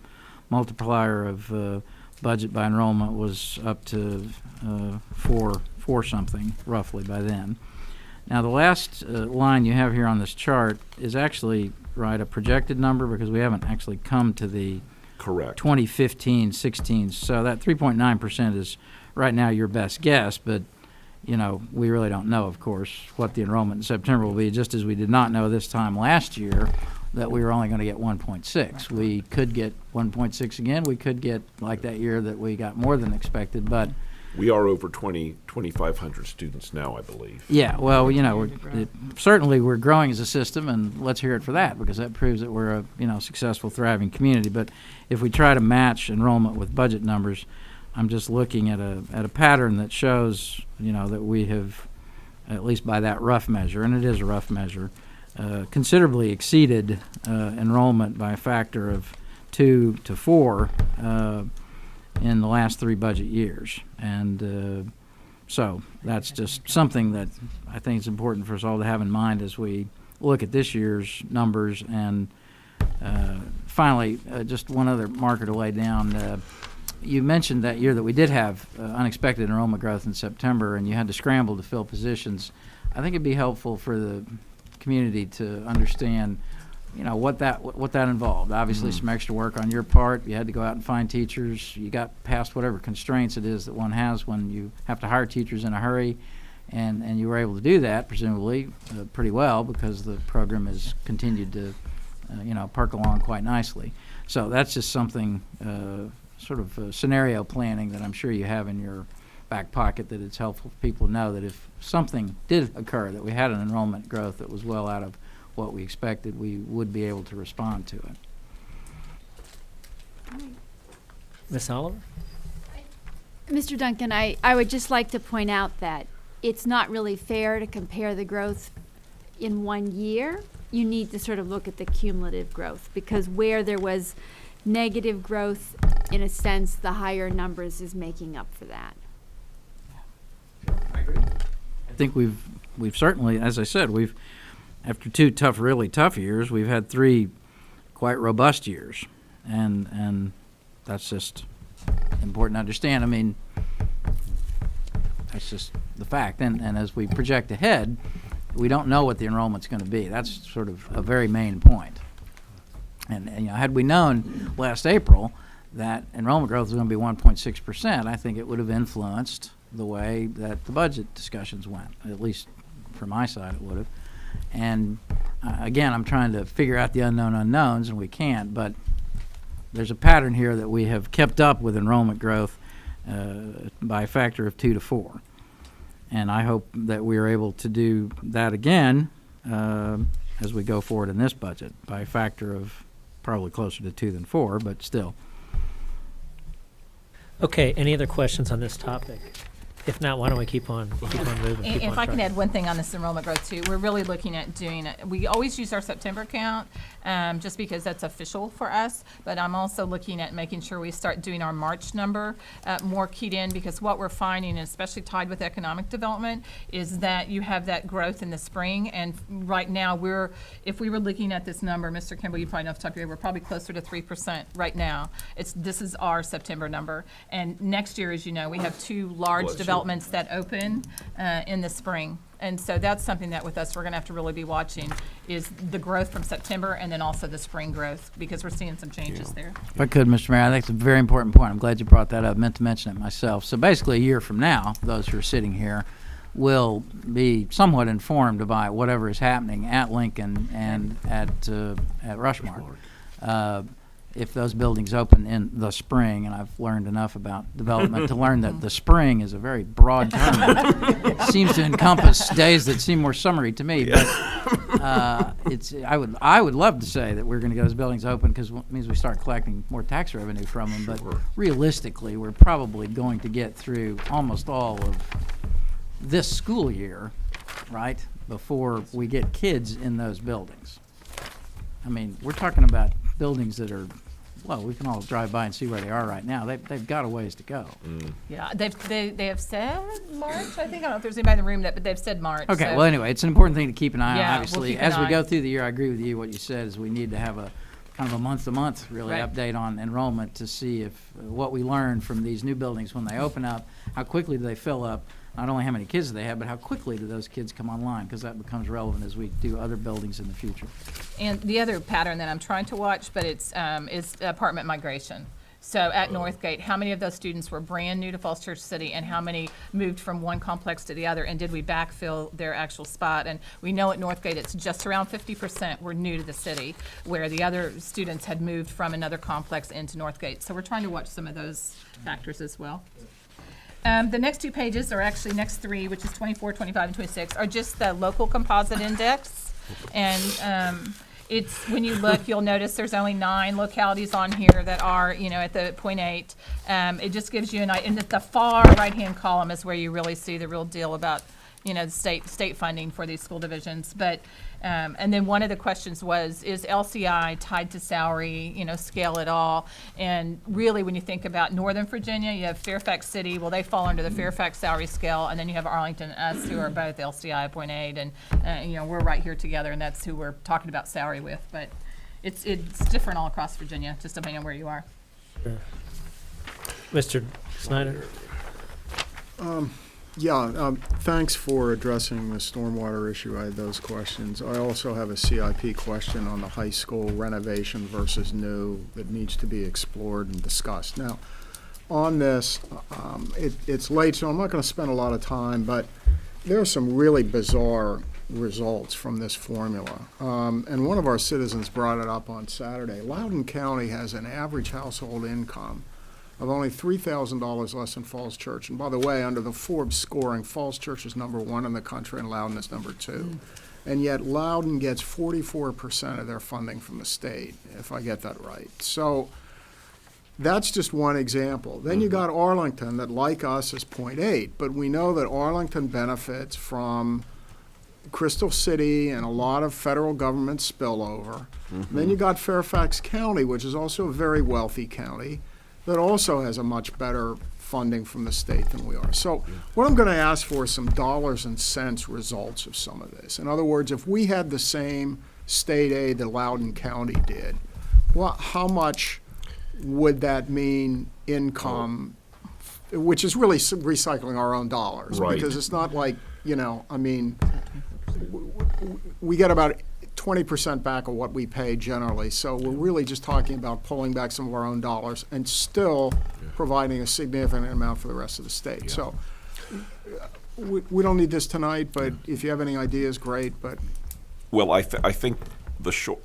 multiplier of budget by enrollment was up to four something roughly by then. Now the last line you have here on this chart is actually a projected number, because we haven't actually come to the Correct. 2015-16. So that 3.9% is right now your best guess, but you know, we really don't know, of course, what the enrollment in September will be, just as we did not know this time last year that we were only going to get 1.6. We could get 1.6 again. We could get, like that year that we got more than expected, but We are over 2,500 students now, I believe. yeah, well, you know, certainly we're growing as a system, and let's hear it for that, because that proves that we're a successful, thriving community. But if we try to match enrollment with budget numbers, I'm just looking at a pattern that shows that we have, at least by that rough measure, and it is a rough measure, considerably exceeded enrollment by a factor of 2 to 4 in the last 3 budget years. And so that's just something that I think is important for us all to have in mind as we look at this year's numbers. And finally, just one other marker to lay down. You mentioned that year that we did have unexpected enrollment growth in September, and you had to scramble to fill positions. I think it'd be helpful for the community to understand what that involved. Obviously, some extra work on your part. You had to go out and find teachers. You got past whatever constraints it is that one has when you have to hire teachers in a hurry, and you were able to do that, presumably, pretty well, because the program has continued to, perk along quite nicely. So that's just something, sort of scenario planning that I'm sure you have in your back pocket, that it's helpful for people to know that if something did occur, that we had an enrollment growth that was well out of what we expected, we would be able to respond to it. Ms. Oliver? Mr. Duncan, I would just like to point out that it's not really fair to compare the growth in one year. You need to sort of look at the cumulative growth, because where there was negative growth, in a sense, the higher numbers is making up for that. I think we've certainly, as I said, after 2 really tough years, we've had 3 quite robust years, and that's just important to understand. I mean, that's just the fact. And as we project ahead, we don't know what the enrollment's going to be. That's sort of a very main point. And had we known last April that enrollment growth was going to be 1.6%, I think it would have influenced the way that the budget discussions went. At least from my side, it would have. And again, I'm trying to figure out the unknown unknowns, and we can't. But there's a pattern here that we have kept up with enrollment growth by a factor of 2 to 4. And I hope that we are able to do that again as we go forward in this budget by a factor of probably closer to 2 than 4, but still. Okay, any other questions on this topic? If not, why don't we keep on moving? And keep if on I can trucking. add one thing on this enrollment growth too, we're really looking at doing, we always use our September count, just because that's official for us, but I'm also looking at making sure we start doing our March number more keyed in, because what we're finding, and especially tied with economic development, is that you have that growth in the spring, and right now if we were looking at this number, Mr. Kimball, you probably know off the top of your head, we're probably closer to 3% right now. This is our September number, and next year, as you know, we have 2 large Bless you. developments that open in the spring. And so that's something that with us, we're gonna have to really be watching, is the growth from September and then also the spring growth, because we're seeing some changes there. If I could, Mr. Mayor, I think it's a very important point. I'm glad you brought that up. Meant to mention it myself. So basically, a year from now, those who are sitting here will be somewhat informed about whatever is happening at Lincoln and at Rushmore. If those buildings open in the spring, and I've learned enough about development to learn that the spring is a very broad term. It seems to encompass days that seem more summery to me. But I would love to say that we're going to get those buildings open because it means we start collecting more tax revenue from them. But realistically, we're probably going to get through almost all of this school year, right, before we get kids in those buildings. I mean, we're talking about buildings that are, well, we can all drive by and see where they are right now. They've got a ways to go. Yeah, they have said March, I think. I don't know if there's anybody in the room but they've said March. Okay, so- well, anyway, it's an important thing to keep an eye on, Yeah, we'll obviously. keep an As we eye. go through the year, I agree with you. What you said is we need to have a kind of a month-to-month, really, Right. update on enrollment to see if what we learn from these new buildings when they open up, how quickly do they fill up, not only how many kids do they have, but how quickly do those kids come online, because that becomes relevant as we do other buildings in the future. And the other pattern that I'm trying to watch, but it's is apartment migration. So at Northgate, how many of those students were brand new to Falls Church City, and how many moved from one complex to the other, and did we backfill their actual spot? And we know at Northgate it's just around 50% were new to the city, where the other students had moved from another complex into Northgate. So we're trying to watch some of those factors as well. The next two pages, or actually next three, which is 24, 25, and 26, are just the local composite index. And it's, when you look, you'll notice there's only 9 localities on here that are, at the 0.8. It just gives you and at the far right-hand column is where you really see the real deal about, the state funding for these school divisions. But, and then one of the questions was, is LCI tied to salary, scale at all? And really, when you think about Northern Virginia, you have Fairfax City, well, they fall under the Fairfax salary scale, and then you have Arlington and us, who are both LCI 0.8, and, we're right here together, and that's who we're talking about salary with. But it's different all across Virginia, just depending on where you are. Mr. Snyder? Yeah, thanks for addressing the stormwater issue. I had those questions. I also have a CIP question on the high school renovation versus new that needs to be explored and discussed. Now, on this, it's late, so I'm not going to spend a lot of time, but there are some really bizarre results from this formula. And one of our citizens brought it up on Saturday. Loudoun County has an average household income of only $3,000 less than Falls Church. And by the way, under the Forbes scoring, Falls Church is number 1 in the country and Loudoun is number 2. And yet Loudoun gets 44% of their funding from the state, if I get that right. So that's just one example. Then you got Arlington that, like us, is 0.8, but we know that Arlington benefits from Crystal City and a lot of federal government spillover. Then you got Fairfax County, which is also a very wealthy county, that also has a much better funding from the state than we are. So what I'm going to ask for is some dollars and cents results of some of this. In other words, if we had the same state aid that Loudoun County did, how much would that mean income, which is really recycling our own dollars? Right. Because it's not like, we get about 20% back of what we pay generally. So we're really just talking about pulling back some of our own dollars and still providing a significant amount for the rest of the state. So we don't need this tonight, but if you have any ideas, great. But Well, I think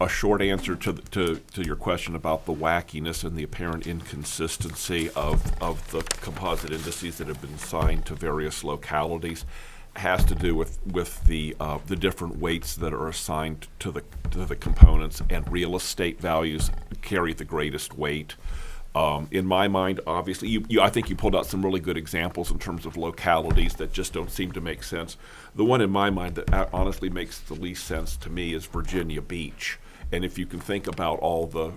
a short answer to your question about the wackiness and the apparent inconsistency of the composite indices that have been assigned to various localities has to do with the different weights that are assigned to the components, and real estate values carry the greatest weight. In my mind, obviously, I think you pulled out some really good examples in terms of localities that just don't seem to make sense. The one in my mind that honestly makes the least sense to me is Virginia Beach. And if you can think about all the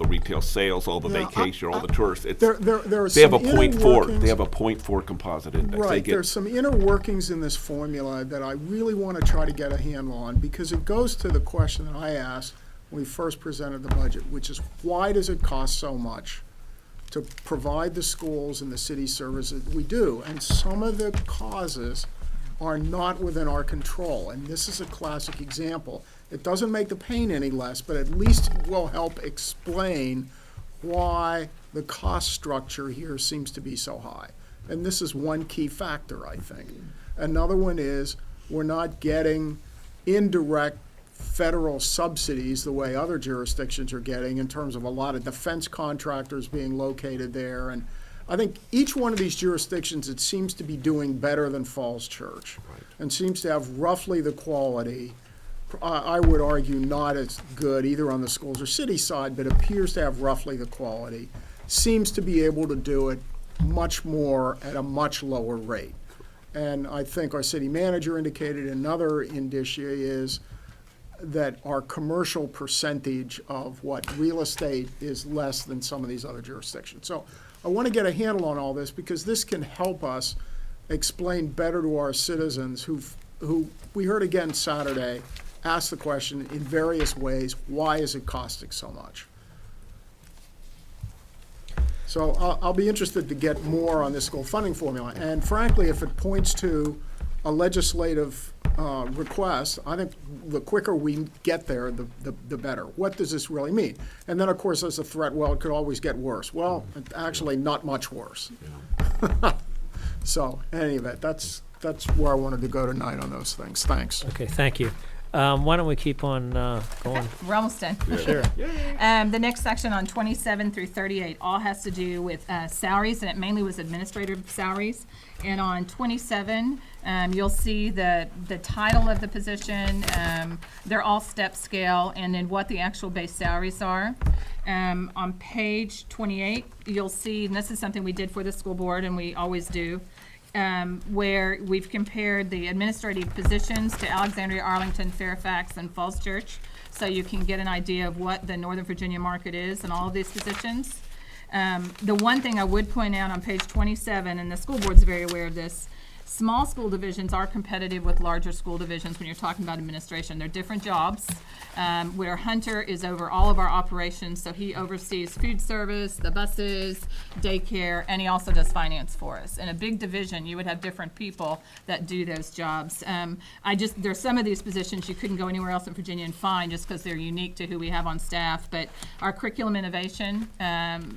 retail sales, all the vacation, all the tourists, there are they have a some 0.4. inner They have a 0.4 composite index. right, They get, there's some inner workings in this formula that I really want to try to get a handle on, because it goes to the question that I asked when we first presented the budget, which is, why does it cost so much to provide the schools and the city services we do? And some of the causes are not within our control. And this is a classic example. It doesn't make the pain any less, but at least it will help explain why the cost structure here seems to be so high. And this is one key factor, I think. Another one is we're not getting indirect federal subsidies the way other jurisdictions are getting in terms of a lot of defense contractors being located there. And I think each one of these jurisdictions, it seems to be doing better than Falls Church and seems to have roughly the quality. I would argue not as good either on the schools or city side, but appears to have roughly the quality, seems to be able to do it much more at a much lower rate. And I think our city manager indicated another indicia is that our commercial percentage of what real estate is less than some of these other jurisdictions. So I want to get a handle on all this because this can help us explain better to our citizens who we heard again Saturday, ask the question in various ways, why is it costing so much? So I'll be interested to get more on this school funding formula. And frankly, if it points to a legislative request, I think the quicker we get there, the better. What does this really mean? And then, of course, there's a threat, well, it could always get worse. Well, actually, not much worse. So, in any event, that's where I wanted to go tonight on those things. Thanks. Okay, thank you. Why don't we keep on going? We're almost done. Sure. The next section on 27 through 38 all has to do with salaries, and it mainly was administrative salaries. And on 27, you'll see the title of the position. They're all step scale, and then what the actual base salaries are. On page 28, you'll see, and this is something we did for the school board, and we always do, where we've compared the administrative positions to Alexandria, Arlington, Fairfax, and Falls Church, so you can get an idea of what the Northern Virginia market is in all of these positions. The one thing I would point out on page 27, and the school board's very aware of this, small school divisions are competitive with larger school divisions when you're talking about administration. They're different jobs, where Hunter is over all of our operations, so he oversees food service, the buses, daycare, and he also does finance for us. In a big division, you would have different people that do those jobs. There's some of these positions you couldn't go anywhere else in Virginia and find just because they're unique to who we have on staff, but our curriculum innovation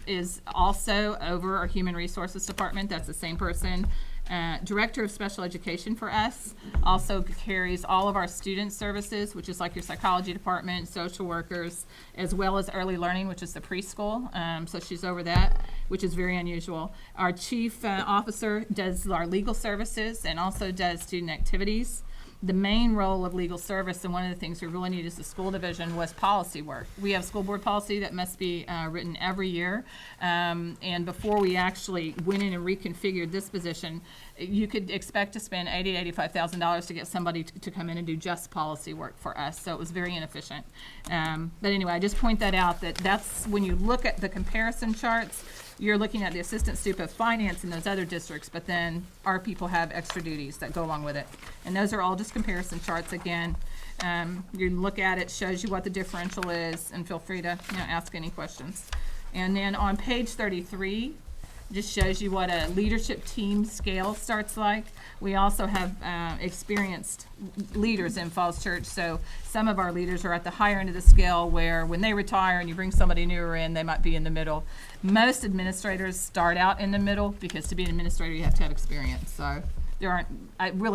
is also over our human resources department. That's the same person. Director of Special Education for us also carries all of our student services, which is like your psychology department, social workers, as well as early learning, which is the preschool. So she's over that, which is very unusual. Our chief officer does our legal services and also does student activities. The main role of legal service, and one of the things we really need as the school division, was policy work. We have school board policy that must be written every year. And before we actually went in and reconfigured this position, you could expect to spend $80,000 to $85,000 to get somebody to come in and do just policy work for us. So it was very inefficient. But anyway, I just point that out, that's when you look at the comparison charts, you're looking at the assistant super of finance in those other districts, but then our people have extra duties that go along with it. And those are all just comparison charts again. You look at it, shows you what the differential is, and feel free to ask any questions. And then on page 33, just shows you what a leadership team scale starts like. We also have experienced leaders in Falls Church, so some of our leaders are at the higher end of the scale where when they retire and you bring somebody newer in, they might be in the middle. Most administrators start out in the middle because to be an administrator you have to have experience. So there aren't,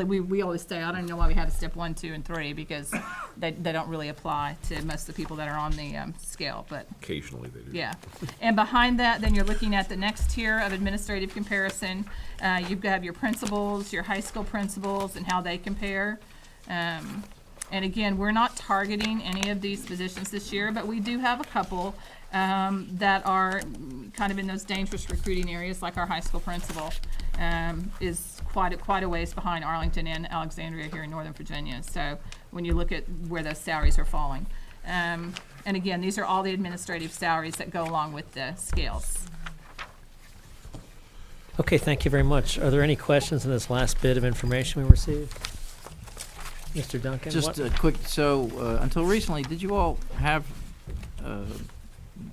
we always say, I don't know why we have a step 1, 2, and 3 because they don't really apply to most of the people that are on the scale, but. Occasionally they do. Yeah. And behind that, then you're looking at the next tier of administrative comparison. You've got your principals, your high school principals, and how they compare. And again, we're not targeting any of these positions this year, but we do have a couple that are kind of in those dangerous recruiting areas, like our high school principal is quite a ways behind Arlington and Alexandria here in Northern Virginia. So when you look at where those salaries are falling. And again, these are all the administrative salaries that go along with the scales. Okay, thank you very much. Are there any questions in this last bit of information we received? Mr. Duncan? Just a quick, so until recently, did you all have,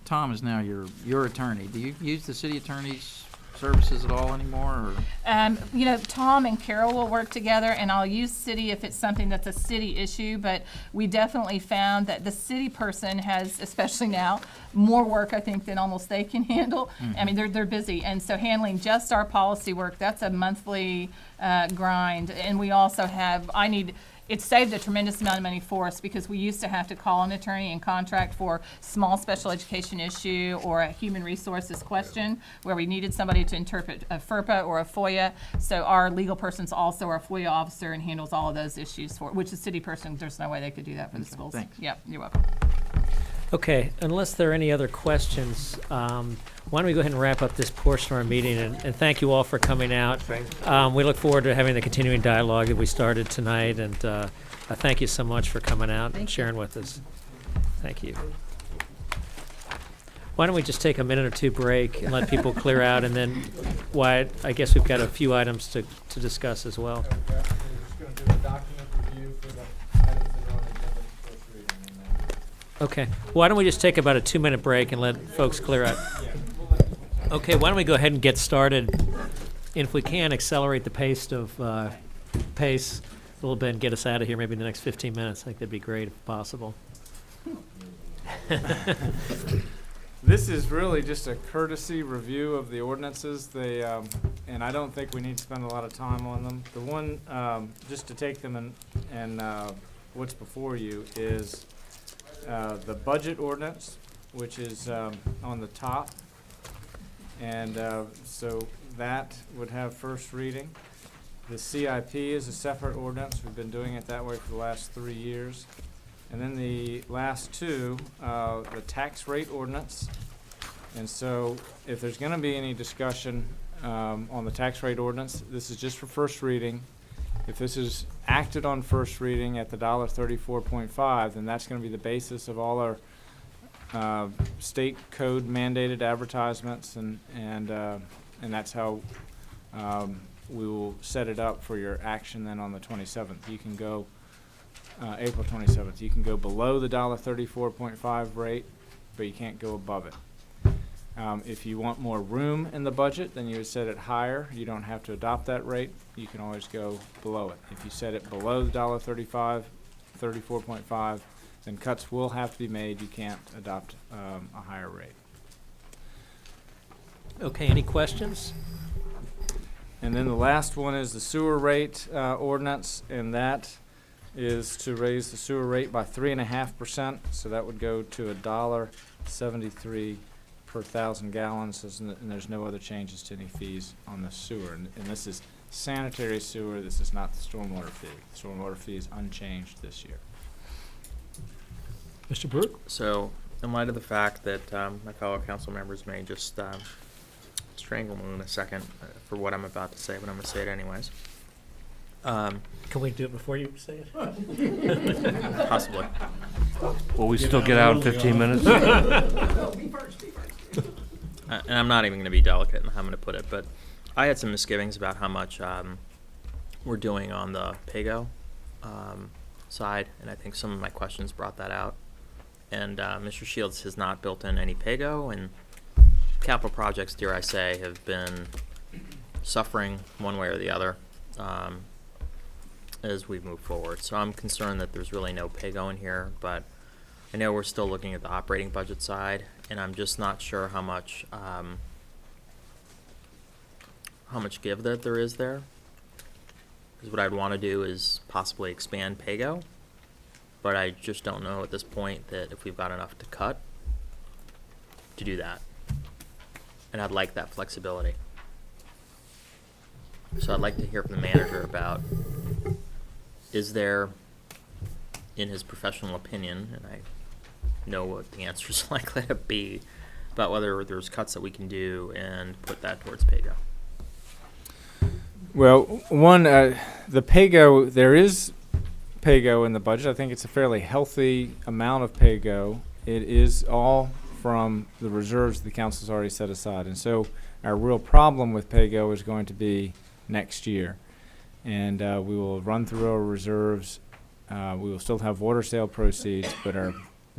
Tom is now your attorney. Do you use the city attorney's services at all anymore, or? You know, Tom and Carol will work together, and I'll use city if it's something that's a city issue, but we definitely found that the city person has, especially now, more work, I think, than almost they can handle. I mean, they're busy, and so handling just our policy work, that's a monthly grind. And we also have, it's saved a tremendous amount of money for us because we used to have to call an attorney and contract for small special education issue or a human resources question where we needed somebody to interpret a FERPA or a FOIA. So our legal person's also our FOIA officer and handles all of those issues which the city person, there's no way they could do that for the schools. Thanks. Yep, you're welcome. Okay, unless there are any other questions, why don't we go ahead and wrap up this portion of our meeting, and thank you all for coming out. We look forward to having the continuing dialogue that we started tonight, and thank you so much for coming out and sharing with us. Thank you. Why don't we just take a minute or two break and let people clear out, and then Wyatt, I guess we've got a few items to discuss as well. Okay, we're just gonna do a document review for the items that are on the agenda for first reading, and then Okay, why don't we just take about a 2-minute break and let folks clear out? Okay, why don't we go ahead and get started? And if we can, accelerate the pace a little bit and get us out of here maybe in the next 15 minutes. I think that'd be great if possible. this is really just a courtesy review of the ordinances. They, and I don't think we need to spend a lot of time on them. The one, just to take them and what's before you is the budget ordinance, which is on the top. And so that would have first reading. The CIP is a separate ordinance. We've been doing it that way for the last 3 years. And then the last two, the tax rate ordinance. And so if there's going to be any discussion on the tax rate ordinance, this is just for first reading. If this is acted on first reading at the $1.34.5, then that's going to be the basis of all our state code mandated advertisements, and that's how we will set it up for your action then on the 27th. You can go April 27th. You can go below the $1.34.5 rate, but you can't go above it. If you want more room in the budget, then you would set it higher. You don't have to adopt that rate. You can always go below it. If you set it below the $34.5, then cuts will have to be made. You can't adopt a higher rate. Okay, any questions? And then the last one is the sewer rate ordinance, and that is to raise the sewer rate by 3.5%. So that would go to $1.73 per 1,000 gallons, and there's no other changes to any fees on the sewer. And this is sanitary sewer. This is not the stormwater fee. The stormwater fee is unchanged this year. Mr. Brook? So, in light of the fact that my fellow council members may just strangle me in a second for what I'm about to say, but I'm going to say it anyways. Can we do it before you say it? Possibly. Will we still get out in 15 minutes? And I'm not even going to be delicate in how I'm going to put it, but I had some misgivings about how much we're doing on the PAYGO side, and I think some of my questions brought that out. And Mr. Shields has not built in any PAYGO, and capital projects, dare I say, have been suffering one way or the other as we move forward. So I'm concerned that there's really no PAYGO in here, but I know we're still looking at the operating budget side, and I'm just not sure how much give that there is there. Because what I'd want to do is possibly expand PAYGO, but I just don't know at this point that if we've got enough to cut to do that. And I'd like that flexibility. So I'd like to hear from the manager about, is there, in his professional opinion, and I know what the answer is likely to be, about whether there's cuts that we can do and put that towards PAYGO. Well, one, the PAYGO, there is PAYGO in the budget. I think it's a fairly healthy amount of PAYGO. It is all from the reserves the council's already set aside. And so our real problem with PAYGO is going to be next year. And we will run through our reserves. We will still have water sale proceeds, but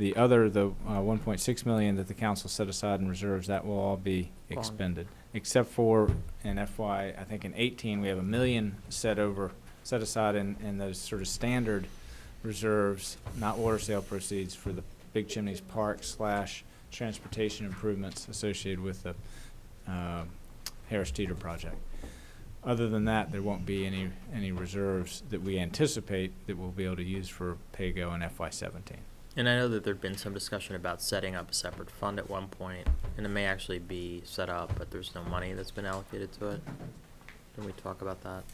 The other, the 1.6 million that the council set aside in reserves, that will all be Gone. expended, except for in FY, I think in 18, we have $1 million set aside in those sort of standard reserves, not water sale proceeds, for the Big Chimneys Park / transportation improvements associated with the Harris Teeter project. Other than that, there won't be any reserves that we anticipate that we'll be able to use for PAYGO in FY17. And I know that there'd been some discussion about setting up a separate fund at one point, and it may actually be set up, but there's no money that's been allocated to it. Can we talk about that?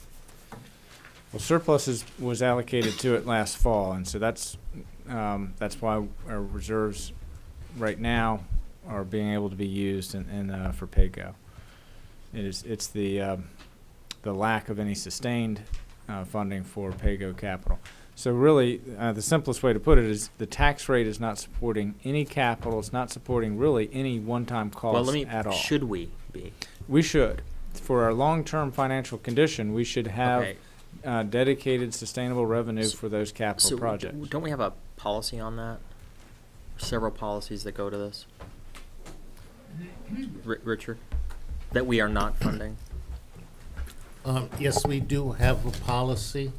Well, surplus was allocated to it last fall, and so that's why our reserves right now are being able to be used for PAYGO. It's the lack of any sustained funding for PAYGO capital. So really, the simplest way to put it is the tax rate is not supporting any capital. It's not supporting really any one-time costs at all. Should we be? We should. For our long-term financial condition, we should have Okay. Dedicated sustainable revenue for those capital So projects. don't we have a policy on that? Several policies that go to this? Richard? That we are not funding? Yes, we do have a policy.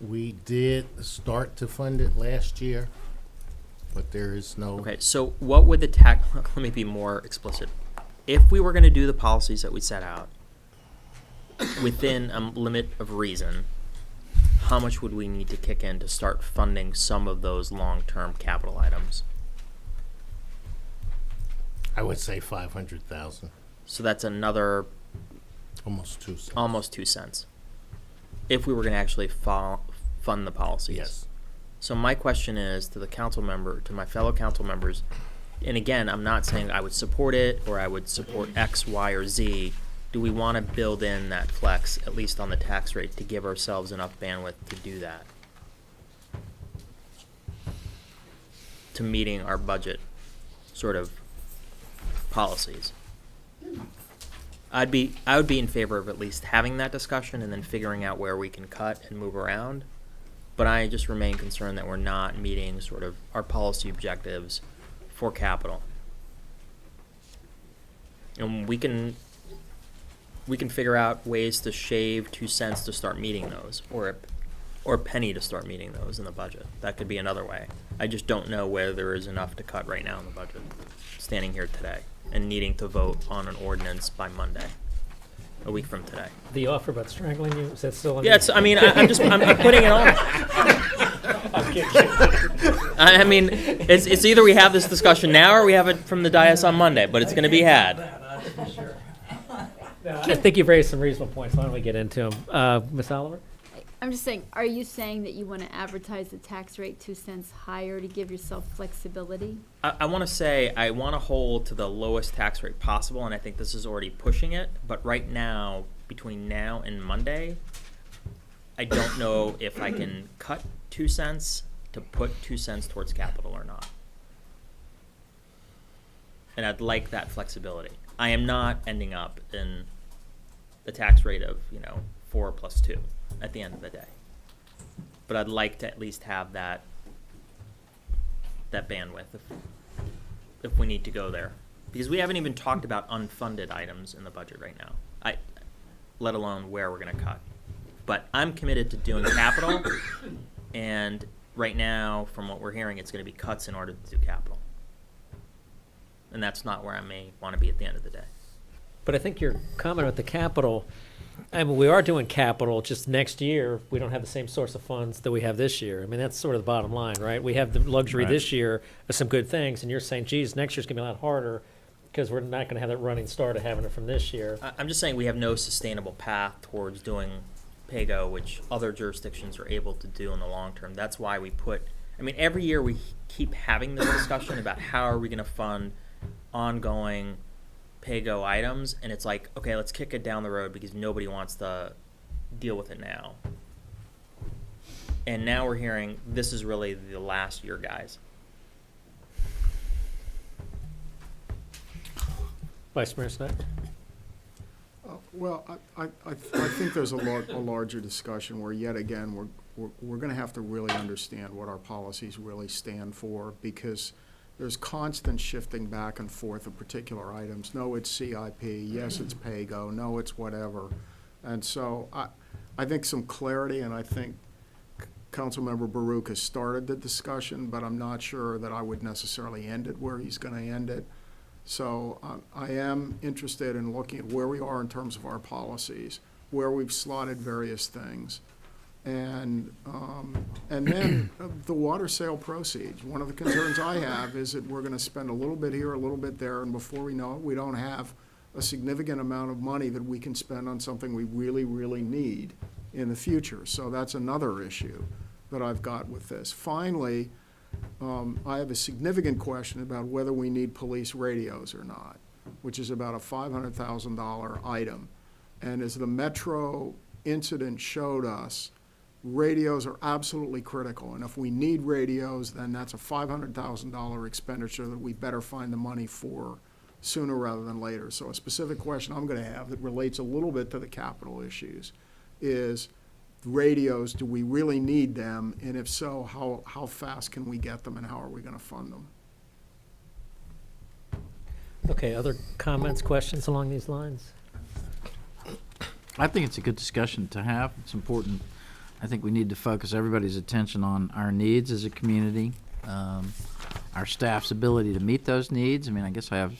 We did start to fund it last year, but there is no. Okay, so what would the tax, let me be more explicit. If we were gonna do the policies that we set out, within a limit of reason, how much would we need to kick in to start funding some of those long-term capital items? I would say 500,000, So that's another almost 2 cents. almost 2 cents. If we were gonna actually fund the policies. Yes. So my question is to my fellow council members, and again, I'm not saying I would support it or I would support X, Y, or Z. Do we want to build in that flex, at least on the tax rate, to give ourselves enough bandwidth to do that? To meeting our budget sort of policies. I would be in favor of at least having that discussion and then figuring out where we can cut and move around. But I just remain concerned that we're not meeting sort of our policy objectives for capital. And we can figure out ways to shave 2 cents to start meeting those, or a penny to start meeting those in the budget. That could be another way. I just don't know whether there is enough to cut right now in the budget, standing here today, and needing to vote on an ordinance by Monday, a week from today. The offer about strangling you, is that still in? Yeah, it's, I mean, I'm putting it on. I mean, it's either we have this discussion now or we have it from the dais on Monday, but it's gonna be had. I think you've raised some reasonable points. Why don't we get into them? Ms. Oliver? I'm just saying, are you saying that you want to advertise the tax rate 2 cents higher to give yourself flexibility? I want to say I want to hold to the lowest tax rate possible, and I think this is already pushing it. But right now, between now and Monday, I don't know if I can cut 2 cents to put 2 cents towards capital or not. And I'd like that flexibility. I am not ending up in the tax rate of 4 plus 2 at the end of the day. But I'd like to at least have that bandwidth if we need to go there. Because we haven't even talked about unfunded items in the budget right now, let alone where we're gonna cut. But I'm committed to doing capital, and right now, from what we're hearing, it's gonna be cuts in order to do capital. And that's not where I may wanna be at the end of the day. But I think your comment with the capital, I mean, we are doing capital, just next year, we don't have the same source of funds that we have this year. I mean, that's sort of the bottom line, right? We have the luxury Right. this year of some good things, and you're saying, geez, next year's gonna be a lot harder, because we're not gonna have that running start of having it from this year. I'm just saying we have no sustainable path towards doing PAYGO, which other jurisdictions are able to do in the long term. That's why we every year we keep having this discussion about how are we gonna fund ongoing PAYGO items, and it's like, okay, let's kick it down the road because nobody wants to deal with it now. And now we're hearing this is really the last year, guys. Vice Mayor Snyder? Well, I think there's a larger discussion where yet again, we're gonna have to really understand what our policies really stand for, because there's constant shifting back and forth of particular items. No, it's CIP, yes, it's PAYGO, no, it's whatever. And so I think some clarity, and I think Councilmember Baruch has started the discussion, but I'm not sure that I would necessarily end it where he's gonna end it. So I am interested in looking at where we are in terms of our policies, where we've slotted various things. And then the water sale proceeds. One of the concerns I have is that we're gonna spend a little bit here, a little bit there, and before we know it, we don't have a significant amount of money that we can spend on something we really, really need in the future. So that's another issue that I've got with this. Finally, I have a significant question about whether we need police radios or not, which is about a $500,000 item. And as the Metro incident showed us, radios are absolutely critical. And if we need radios, then that's a $500,000 expenditure that we better find the money for sooner rather than later. So a specific question I'm going to have that relates a little bit to the capital issues is, radios, do we really need them? And if so, how fast can we get them, and how are we going to fund them? Okay, other comments, questions along these lines? I think it's a good discussion to have. It's important. I think we need to focus everybody's attention on our needs as a community, our staff's ability to meet those needs. I mean, I guess I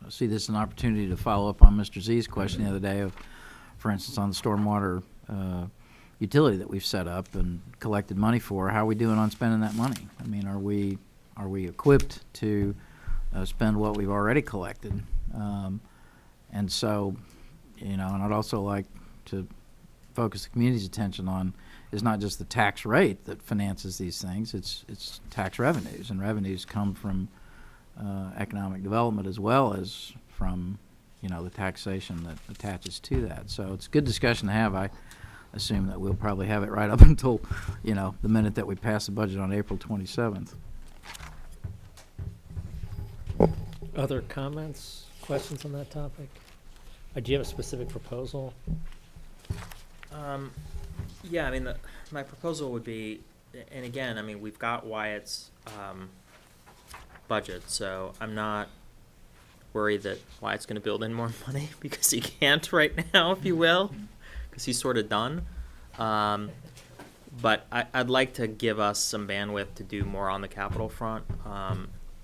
see this as an opportunity to follow up on Mr. Z's question the other day of, for instance, on the stormwater utility that we've set up and collected money for. How are we doing on spending that money? I mean, are we equipped to spend what we've already collected? And so, you know, and I'd also like to focus the community's attention on is not just the tax rate that finances these things, it's tax revenues, and revenues come from economic development as well as from, you know, the taxation that attaches to that. So it's a good discussion to have. I assume that we'll probably have it right up until, you know, the minute that we pass the budget on April 27th. Other comments, questions on that topic? Do you have a specific proposal? Yeah, I mean, my proposal would be, and again, I mean, we've got Wyatt's budget, so I'm not worried that Wyatt's going to build in more money because he can't right now, if you will, because he's sort of done. But I'd like to give us some bandwidth to do more on the capital front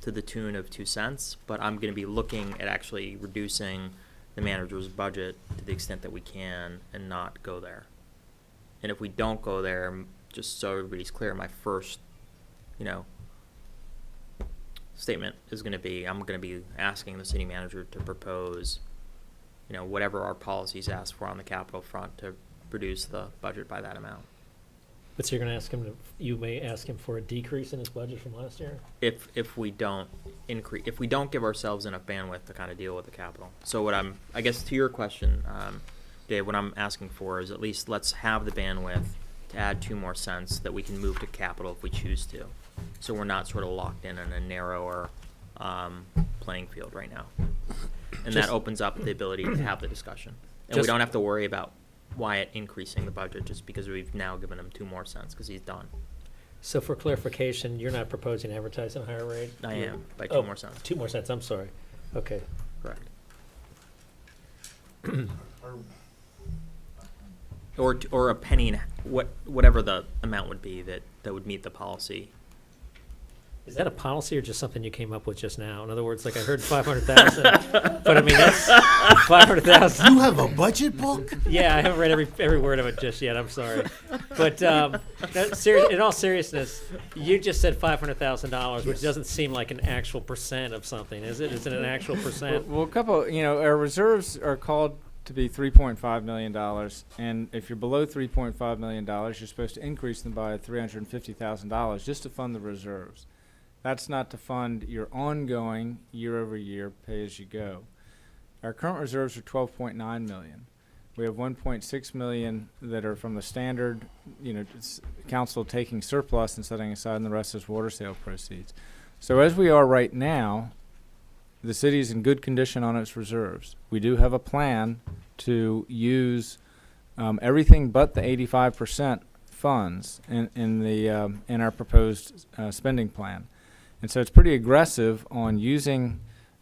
to the tune of 2 cents, but I'm going to be looking at actually reducing the manager's budget to the extent that we can and not go there. And if we don't go there, just so everybody's clear, my first, you know, statement is going to be, I'm going to be asking the city manager to propose, you know, whatever our policies ask for on the capital front to reduce the budget by that amount. But so you're going to ask him to, you may ask him for a decrease in his budget from last year? If we don't increase, if we don't give ourselves enough bandwidth to kind of deal with the capital. So what I guess to your question, Dave, what I'm asking for is at least let's have the bandwidth to add 2 more cents that we can move to capital if we choose to. So we're not sort of locked in a narrower playing field right now. And that opens up the ability to have the discussion. And we don't have to worry about Wyatt increasing the budget just because we've now given him 2 more cents because he's done. So for clarification, you're not proposing advertising at a higher rate? I am, by 2 more cents. 2 more cents, I'm sorry. Okay. Correct. Or a penny, and whatever the amount would be that would meet the policy. Is that a policy or just something you came up with just now? In other words, like I heard 500,000, but I mean, that's 500,000. You have a budget book? Yeah, I haven't read every word of it just yet. I'm sorry, but in all seriousness, you just said $500,000, which doesn't seem like an actual percent of something, is it? Is it an actual percent? Well, a couple, you know, our reserves are called to be $3.5 million, and if you're below $3.5 million, you're supposed to increase them by $350,000 just to fund the reserves. That's not to fund your ongoing year-over-year pay-as-you-go. Our current reserves are $12.9 million. We have $1.6 million that are from the standard, you know, council taking surplus and setting aside, and the rest is water sale proceeds. So as we are right now, the city is in good condition on its reserves. We do have a plan to use everything but the 85% funds in our proposed spending plan. And so it's pretty aggressive on using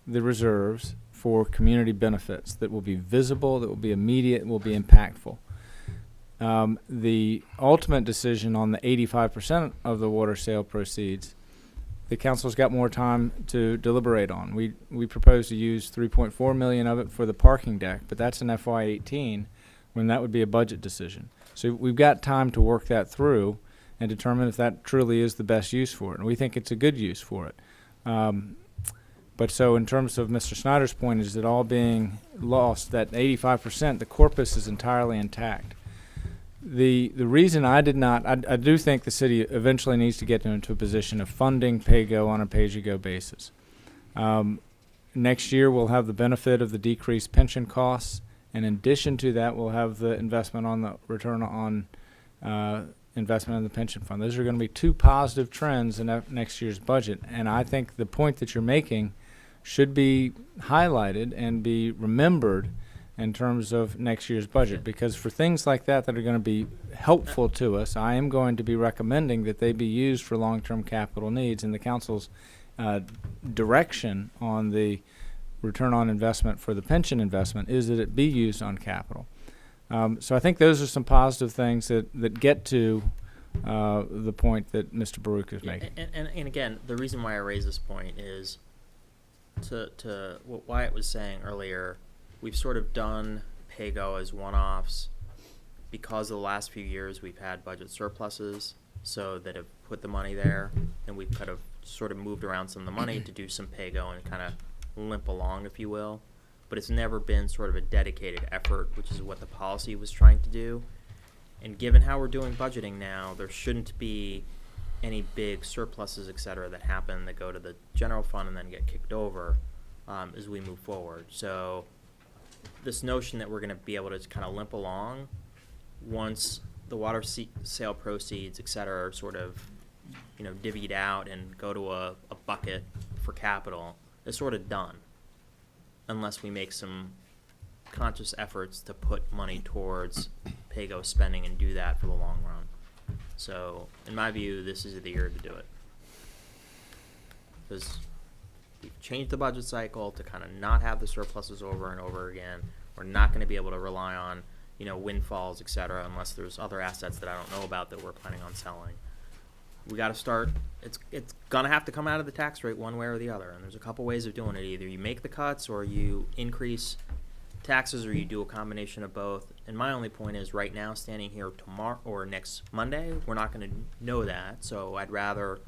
the reserves for community benefits that will be visible, that will be immediate, will be impactful. The ultimate decision on the 85% of the water sale proceeds, the council's got more time to deliberate on. We propose to use 3.4 million of it for the parking deck, but that's in FY18 when that would be a budget decision. So we've got time to work that through and determine if that truly is the best use for it. And we think it's a good use for it. But so in terms of Mr. Snyder's point, is it all being lost, that 85%, the corpus is entirely intact. The reason I do think the city eventually needs to get into a position of funding PAYGO on a pay-as-you-go basis. Next year, we'll have the benefit of the decreased pension costs. In addition to that, we'll have the investment on the return on investment in the pension fund. Those are going to be two positive trends in next year's budget. And I think the point that you're making should be highlighted and be remembered in terms of next year's budget. Because for things like that that are going to be helpful to us, I am going to be recommending that they be used for long-term capital needs. And the council's direction on the return on investment for the pension investment is that it be used on capital. So I think those are some positive things that get to the point that Mr. Baruch is making. And again, the reason why I raise this point is to what Wyatt was saying earlier. We've sort of done PAYGO as one-offs because of the last few years we've had budget surpluses, so that have put the money there, and we've kind of sort of moved around some of the money to do some PAYGO and kind of limp along, if you will. But it's never been sort of a dedicated effort, which is what the policy was trying to do. And given how we're doing budgeting now, there shouldn't be any big surpluses, et cetera, that happen that go to the general fund and then get kicked over as we move forward. So this notion that we're going to be able to kind of limp along once the water sale proceeds, et cetera, are sort of, divvied out and go to a bucket for capital is sort of done, unless we make some conscious efforts to put money towards PAYGO spending and do that for the long run. So, in my view, this is the year to do it. Because we've changed the budget cycle to kind of not have the surpluses over and over again. We're not going to be able to rely on, windfalls, et cetera, unless there's other assets that I don't know about that we're planning on selling. We got to start. It's gonna have to come out of the tax rate one way or the other, and there's a couple ways of doing it. Either you make the cuts, or you increase taxes, or you do a combination of both. And my only point is, right now, standing here tomorrow or next Monday, we're not going to know that. So I'd rather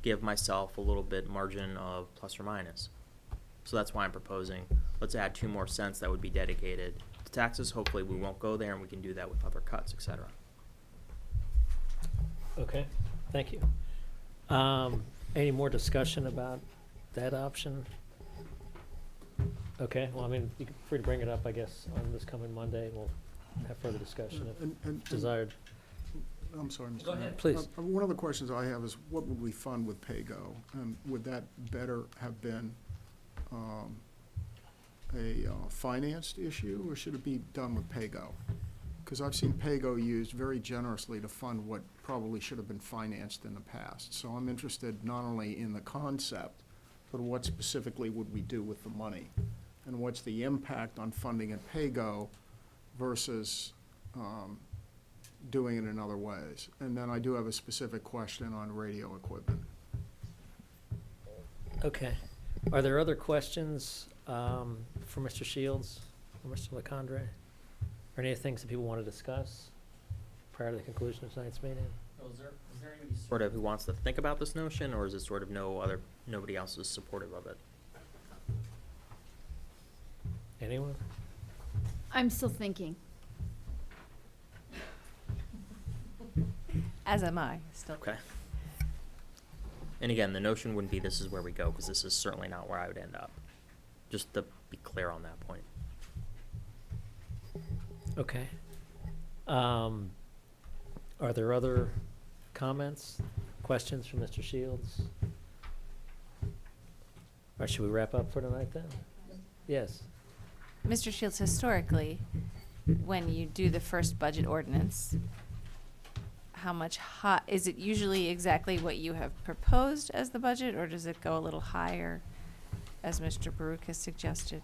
give myself a little bit margin of plus or minus. So that's why I'm proposing let's add 2 more cents that would be dedicated to taxes. Hopefully, we won't go there, and we can do that with other cuts, et cetera. Okay, thank you. Any more discussion about that option? Okay, well, you're free to bring it up, I guess, on this coming Monday. We'll have further discussion if And desired. I'm sorry, Mr. Go ahead, Mayor. please. One of the questions I have is, what would we fund with PAYGO? Would that better have been a financed issue, or should it be done with PAYGO? Because I've seen PAYGO used very generously to fund what probably should have been financed in the past. So I'm interested not only in the concept, but what specifically would we do with the money? And what's the impact on funding at PAYGO versus doing it in other ways? And then I do have a specific question on radio equipment. Okay. Are there other questions for Mr. Shields or Mr. LeCondre? Or any things that people want to discuss prior to the conclusion of tonight's meeting? Is there anybody sort of who wants to think about this notion, or is it sort of nobody else is supportive of it? Anyone? I'm still thinking. As am I, still. Okay. And again, the notion wouldn't be this is where we go, because this is certainly not where I would end up. Just to be clear on that point. Okay. Are there other comments, questions from Mr. Shields? right, should we wrap up for tonight then? Yes. Mr. Shields, historically, when you do the first budget ordinance, how much is it usually exactly what you have proposed as the budget, or does it go a little higher, as Mr. Baruch has suggested?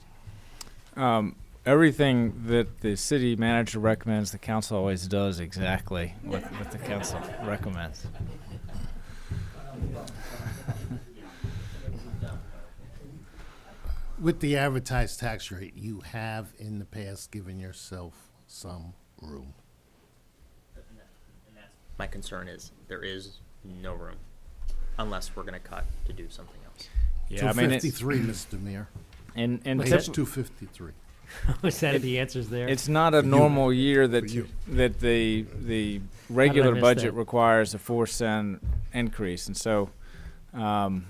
Everything that the city manager recommends, the council always does exactly what the council recommends. With the advertised tax rate, you have in the past given yourself some room. My concern is there is no room unless we're going to cut to do something else. Yeah, I mean, 253, Mr. Mayor. and Page 253. Was that the answers there? it's not a normal year that the regular miss budget that? requires a 4-cent increase, and so, in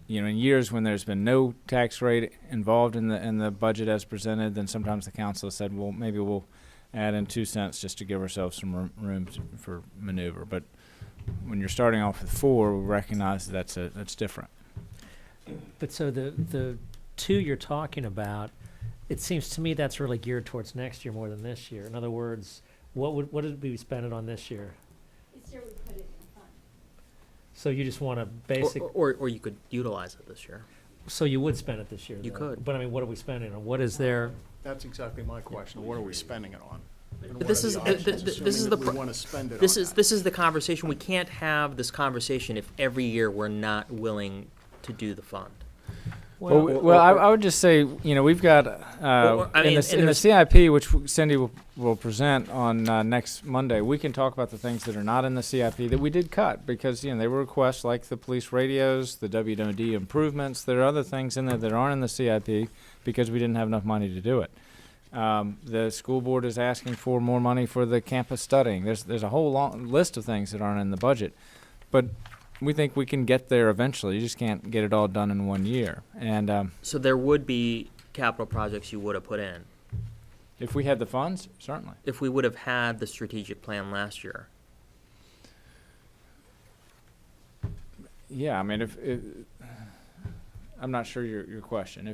years when there's been no tax rate involved in the budget as presented, then sometimes the council has said, well, maybe we'll add in 2 cents just to give ourselves some room for maneuver. But when you're starting off with 4, we recognize that's different. But so the two you're talking about, it seems to me that's really geared towards next year more than this year. In other words, what did we spend it on this year? This year we put it in fund. So you just want to Or you could utilize it this year. so you would spend it this year? You though. could. But I mean, what are we spending on? What is there? That's exactly my question. What are we spending it on? And what This are is the the- options, this is assuming the that pro- we want to spend it This on is that? this is the conversation. We can't have this conversation if every year we're not willing to do the fund. I would just say, we've got in the CIP, which Cindy will present on next Monday. We can talk about the things that are not in the CIP that we did cut because they were requests like the police radios, the WWD improvements. There are other things in there that aren't in the CIP because we didn't have enough money to do it. The school board is asking for more money for the campus studying. There's a whole long list of things that aren't in the budget, but we think we can get there eventually. You just can't get it all done in 1 year. And So there would be capital projects you would have put in if we had the funds, certainly. if we would have had the strategic plan last year. Yeah, I mean, if I'm not sure your question.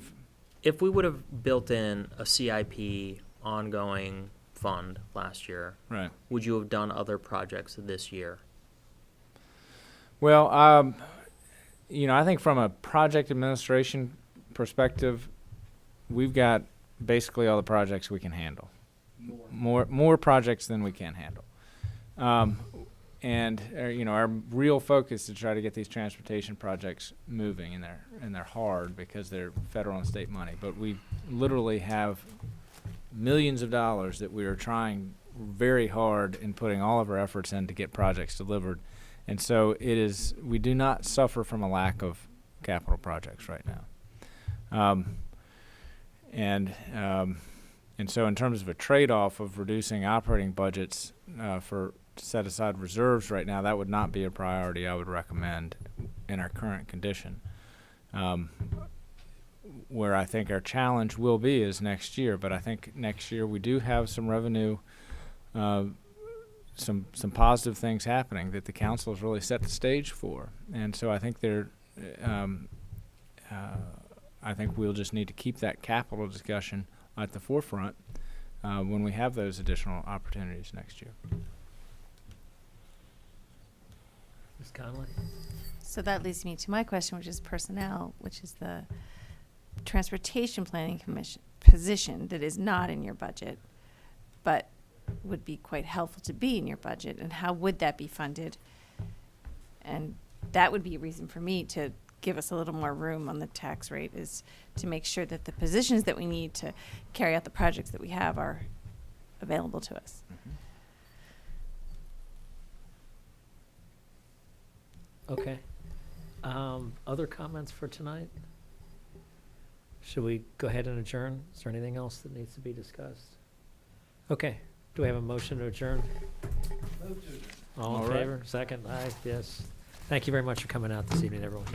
If we would have built in a CIP ongoing fund last year, Right. would you have done other projects this year? Well, I think from a project administration perspective, we've got basically all the projects we can handle. More projects than we can handle. Our real focus is to try to get these transportation projects moving, and they're hard because they're federal and state money. But we literally have millions of dollars that we are trying very hard in putting all of our efforts in to get projects delivered. And so we do not suffer from a lack of capital projects right now. And so in terms of a trade-off of reducing operating budgets for set aside reserves right now, that would not be a priority I would recommend in our current condition. Where I think our challenge will be is next year, but I think next year we do have some revenue some positive things happening that the council has really set the stage for, and so I think I think we'll just need to keep that capital discussion at the forefront when we have those additional opportunities next year. Ms. Conley? So that leads me to my question, which is personnel, which is the transportation planning commission position that is not in your budget, but would be quite helpful to be in your budget, and how would that be funded? And that would be a reason for me to give us a little more room on the tax rate, is to make sure that the positions that we need to carry out the projects that we have are available to us. Okay. Other comments for tonight? Should we go ahead and adjourn? Is there anything else that needs to be discussed? Okay. Do we have a motion to adjourn? All in All right. favor? Second? Aye, yes. Thank you very much for coming out this evening, everyone.